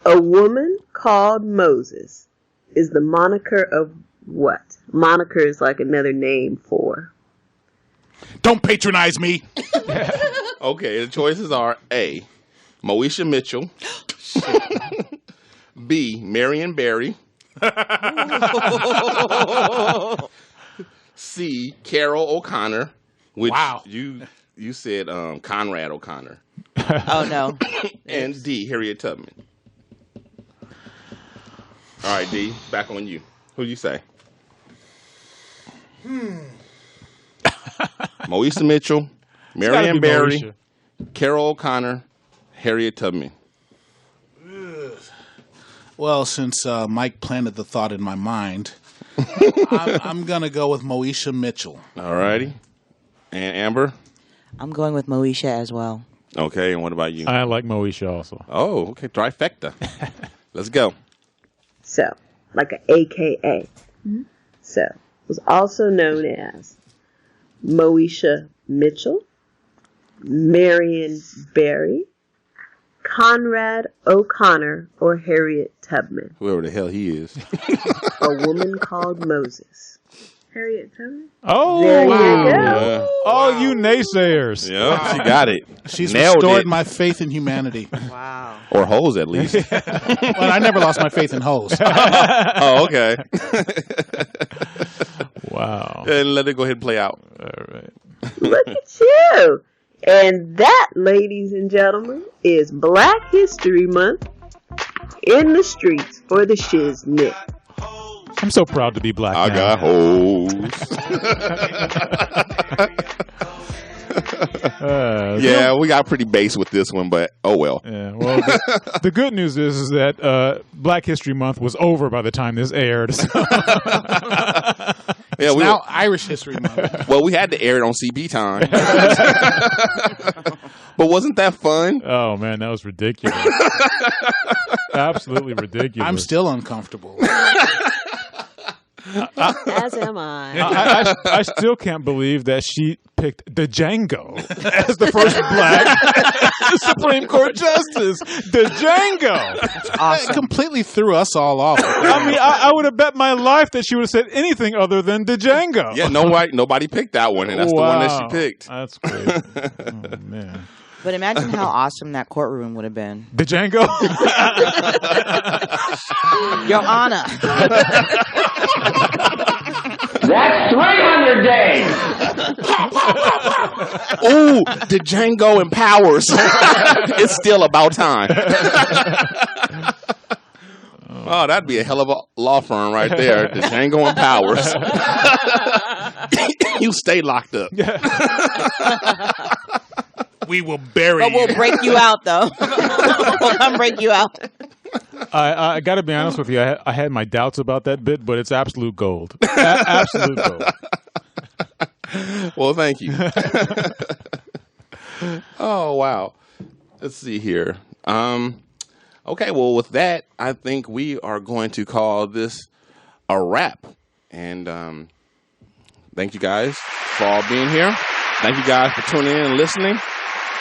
A woman called Moses is the moniker of what? Moniker is like another name for. Don't patronize me. Okay, the choices are A, Moesha Mitchell. B, Marion Barry. C, Carol O'Connor. Which Wow. you said Conrad O'Connor. Oh, no. And D, Harriet Tubman. All right, D, back on you. Who do you say? Moesha Mitchell, Marion be Barry, Moesha. Carol O'Connor, Harriet Tubman. Well, since Mike planted the thought in my mind, I'm going to go with Moesha Mitchell. All righty. And Amber? I'm going with Moesha as well. Okay, and what about you? I like Moesha also. Oh, okay, trifecta. Let's go. So, like an AKA. So, was also known as Moesha Mitchell, Marion Barry, Conrad O'Connor, or Harriet Tubman. Whoever the hell he is. A woman called Moses. Harriet Tubman? Oh, There you wow. go. Yeah. Oh, you naysayers. Yeah, she got it. She's Nailed restored it. my faith in humanity. Wow. Or hoes, at least. Well, I never lost my faith in hoes. Oh, okay. Wow. And let it go ahead and play out. All right. Look at you. And that, ladies and gentlemen, is Black History Month in the streets for the Shiznit. I'm so proud to be black I now. got hoes. Yeah, we got pretty base with this one, but oh well. Yeah, well, the good news is that Black History Month was over by the time this aired. So. Yeah, It's now Irish History Month. Well, we had to air it on CB time. But wasn't that fun? Oh, man, that was ridiculous. Absolutely ridiculous. I'm still uncomfortable. As am I. I still can't believe that she picked Django as the first black Supreme Court justice. Django. It completely threw us all off. I mean, I would have bet my life that she would have said anything other than Django. Yeah, nobody picked that one, and that's the one that she picked. That's crazy. Oh, man. But imagine how awesome that courtroom would have been. Django? Your Honor. That's 300 days. Ooh, Django and Powers. It's still about time. Oh, that'd be a hell of a law firm right there. Django and Powers. You stay locked up. We will bury But we'll you. break you out, though. We'll come break you out. I got to be honest with you. I had my doubts about that bit, but it's absolute gold. Absolute gold. Well, thank you. Oh, wow. Let's see here. Okay, well, with that, I think we are going to call this a wrap. And thank you guys for all being here. Thank you guys for tuning in and listening.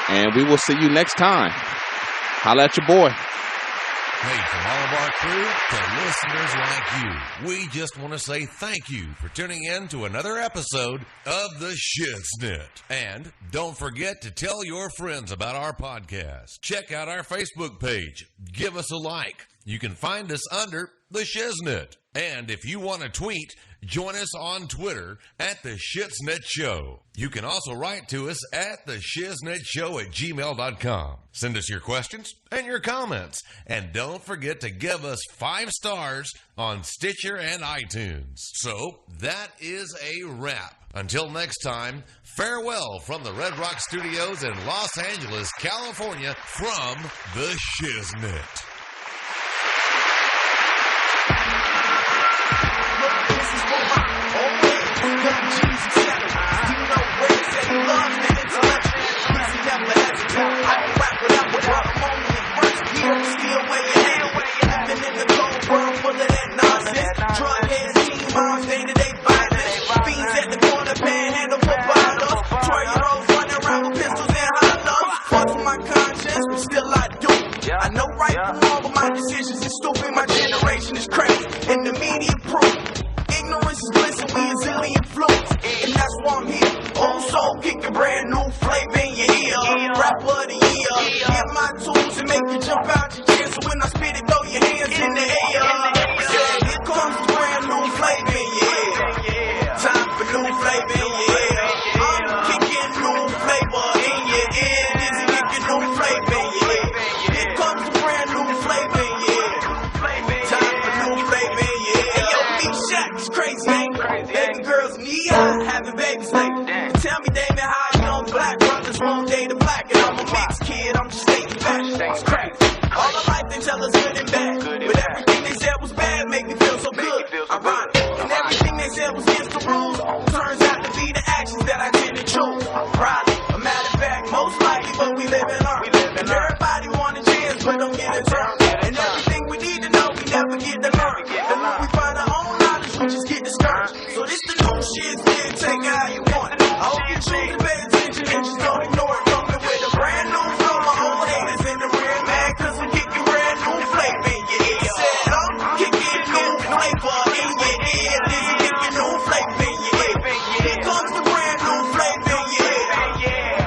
And we will see you next time. Holla at your boy. Hey, from all of our crew to listeners like you, we just want to say thank you for tuning in to another episode of The Shiznit. And don't forget to tell your friends about our podcast. Check out our Facebook page. Give us a like. You can find us under The Shiznit. And if you want to tweet, Join us on Twitter at The Shiznit Show. You can also write to us at theshiznitshow@gmail.com. Send us your questions and your comments. And don't forget to give us 5 stars on Stitcher and iTunes. So that is a wrap. Until next time, farewell from the Red Rock Studios in Los Angeles, California, from The Shiznit. Young Jesus settle. Dino Ray said he loves the intellect. He never has a doubt. I can rap without the word. Monie in first gear, still where you at. Living in the cold world full of that nonsense. Drug heads, teen moms, day-to-day violence. Fiends at the corner, panhandle for bottles. 12-year-olds running around with pistols and hollows. Fuck with my conscience, but still I do. I know right from wrong, but my decisions is stupid. My generation is crazy, and the media proof. Ignorance is bliss and we is illy influenced. And that's why I'm here. Old soul kicking brand new flavor in your ear. Rapper of the year. Get my tools and make you jump out your chair. So when I spit it, throw your hands in the air. Yeah, here comes the brand new flavor in your ear. Time for new flavor in your ear. I'm kicking new flavor in your ear. Dizzy kicking new flavor in your ear. Here comes the brand new flavor in your ear. Time for new flavor in your ear. Hey, yo, Big Shaq is crazy, ain't it? Baby girls need having babies lately. Tell me, David, how young black brothers won't date a black. And I'm a mixed kid, I'm just stating facts. It's crazy. All the life they tell us good and bad. But everything they said was bad make me feel so good. Ironic. And everything they said was against the rules turns out to be the actions that I tend to choose. Probably. A matter of fact, most likely, but we live and learn. And everybody want a chance, but don't get a turn. And everything we need to know, we never get to learn. And when we find our own knowledge, we just get discouraged. So this the new shit, then take it how you want it. I hope you choose to pay attention and just don't ignore it. Coming with a brand new flow, my old haters in the rear, man, cause I'm kicking brand new flavor in your ear. Said I'm kicking new flavor in your ear. Dizzy kicking new flavor in your ear. Here comes the brand new flavor in your ear.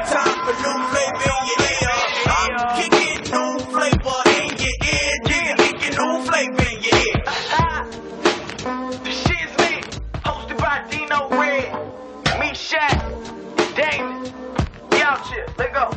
Time for new flavor in your ear. I'm kicking new flavor in your ear. Dizzy kicking new flavor in your ear. The Shiznit, hosted by Dino Red, me, Shaq, Damon. We out here. Let go.